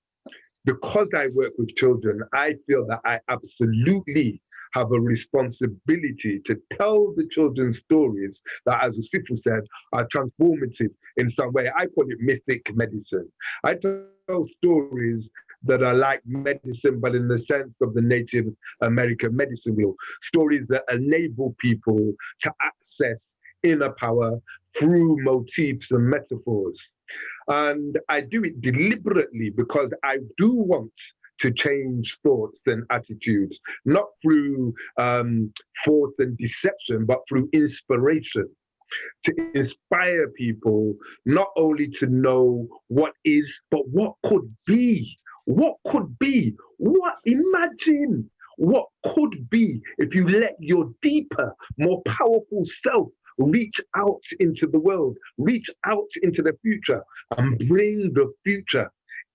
Because I work with children, I feel that I absolutely have a responsibility to tell the children's stories that, as Usifu said, are transformative in some way. I call it mythic medicine. I tell stories that are like medicine, but in the sense of the Native American medicine wheel. Stories that enable people to access inner power through motifs and metaphors. And I do it deliberately because I do want to change thoughts and attitudes, not through force and deception, but through inspiration, to inspire people not only to know what is, but what could be. What could be? Imagine what could be if you let your deeper, more powerful self reach out into the world, reach out into the future, and bring the future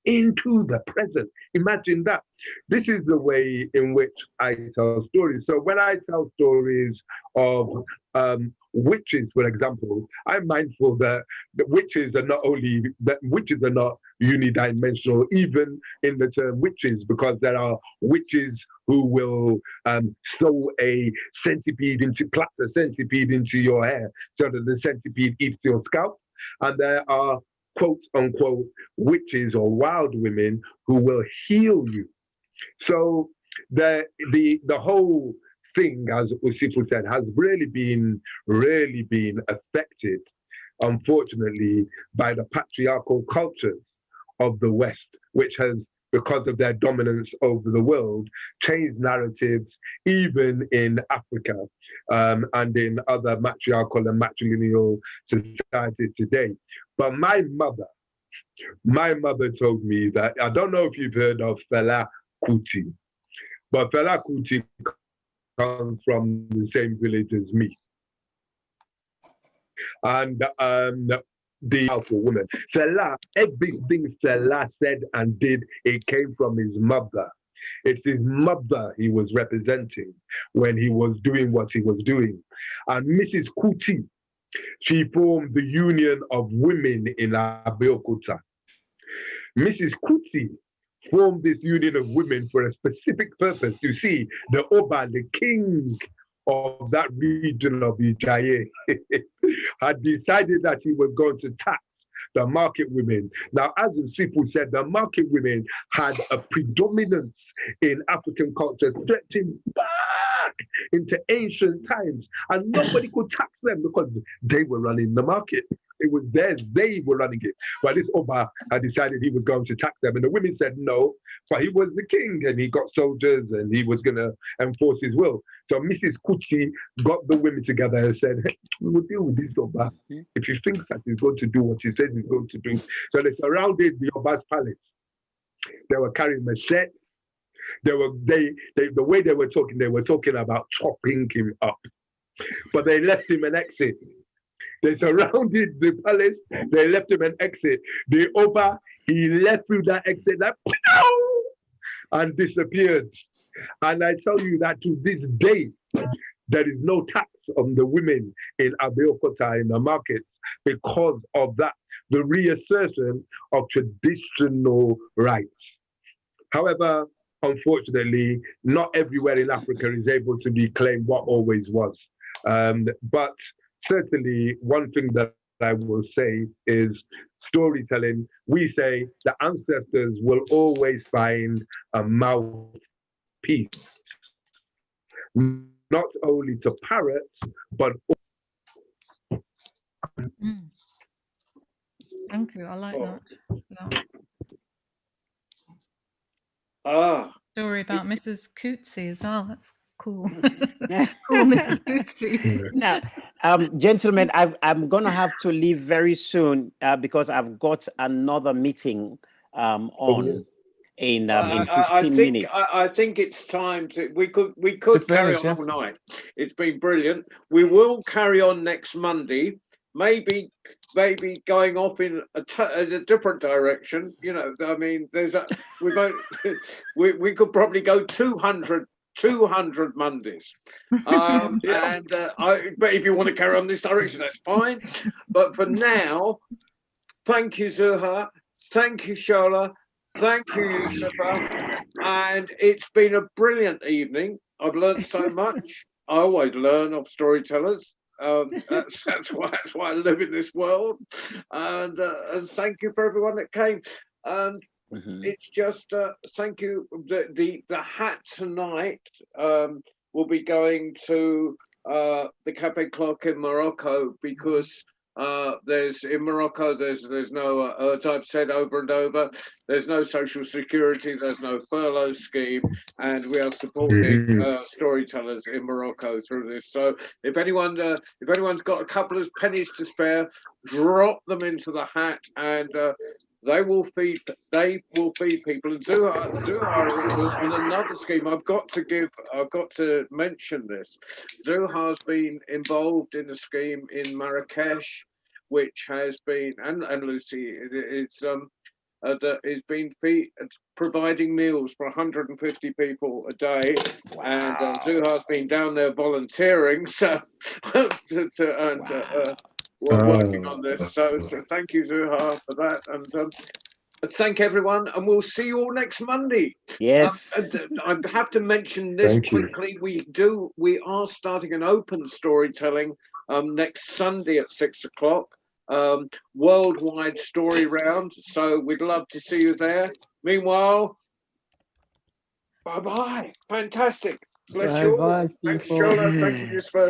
into the present. Imagine that. This is the way in which I tell stories. So when I tell stories of witches, for example, I'm mindful that the witches are not only that witches are not unidimensional, even in the term witches, because there are witches who will sew a centipede into plait a centipede into your hair so that the centipede eats your scalp, and there are quote unquote witches or wild women who will heal you. So the whole thing, as Usifu said, has really been affected, unfortunately, by the patriarchal cultures of the West, which has, because of their dominance over the world, changed narratives even in Africa and in other matriarchal and matrilineal societies today. But my mother told me that, I don't know if you've heard of Fela Kuti, but Fela Kuti comes from the same village as me. And the powerful woman. Fela, everything Fela said and did, it came from his mother. It's his mother he was representing when he was doing what he was doing. And Mrs. Kuti, she formed the Union of Women in Abeokuta. Mrs. Kuti formed this union of women for a specific purpose. You see, the Oba, the king of that region of Ijaye, had decided that he was going to tax the market women. Now, as Usifu said, the market women had a predominance in African culture stretching back into ancient times, and nobody could tax them because they were running the market. It was theirs, they were running it. But this Oba had decided he was going to tax them, and the women said no, but he was the king and he got soldiers and he was going to enforce his will. So Mrs. Kuti got the women together and said, hey, we will deal with this Oba if he thinks that he's going to do what he says he's going to do. So they surrounded the Oba's palace. They were carrying machetes. The way they were talking about chopping him up. But they left him an exit. They surrounded the palace, they left him an exit. The Oba, he left through that exit like, and disappeared. And I tell you that to this day, there is no tax on the women in Abeokuta in the markets because of that, the reassertion of traditional rights. However, unfortunately, not everywhere in Africa is able to reclaim what always was. But certainly, one thing that I will say is storytelling. We say the ancestors will always find a mouthpiece, not only to parrot, but Thank you. I like that. Yeah. Story about Mrs. Coetzee as well. That's cool. Cool, Mrs. Coetzee. Now, gentlemen, I'm going to have to leave very soon because I've got another meeting on in 15 minutes. I think it's time to. We could carry on all night. It's been brilliant. We will carry on next Monday. Maybe going off in a different direction. You know, I mean, we could probably go 200 Mondays. But if you want to carry on this direction, that's fine. But for now, thank you, Zouhair. Thank you, Sola. Thank you, Usifu. And it's been a brilliant evening. I've learned so much. I always learn of storytellers. That's why I live in this world. And thank you for everyone that came. And it's just thank you. The hat tonight will be going to the Cafe Clark in Morocco because there's no, as I've said over and over, there's no social security, there's no furlough scheme, and we are supporting storytellers in Morocco through this. So if anyone's got a couple of pennies to spare, drop them into the hat, and they will feed people. And Zouhair on another scheme. I've got to mention this. Zouhair's been involved in a scheme in Marrakesh, which has been, and Lucy, it's that is been providing meals for 150 people a day. Wow. And Zouhair's been down there volunteering, so we're working on this. So thank you, Zouhair, for that, and thank everyone, and we'll see you all next Monday. Yes. I have to mention this quickly. We are starting an open storytelling next Sunday at 6 o'clock. Worldwide story round. So we'd love to see you there. Meanwhile, bye-bye. Fantastic. Bless you all. Bye-bye, Thanks, people. Sola. Thank you, Usifu.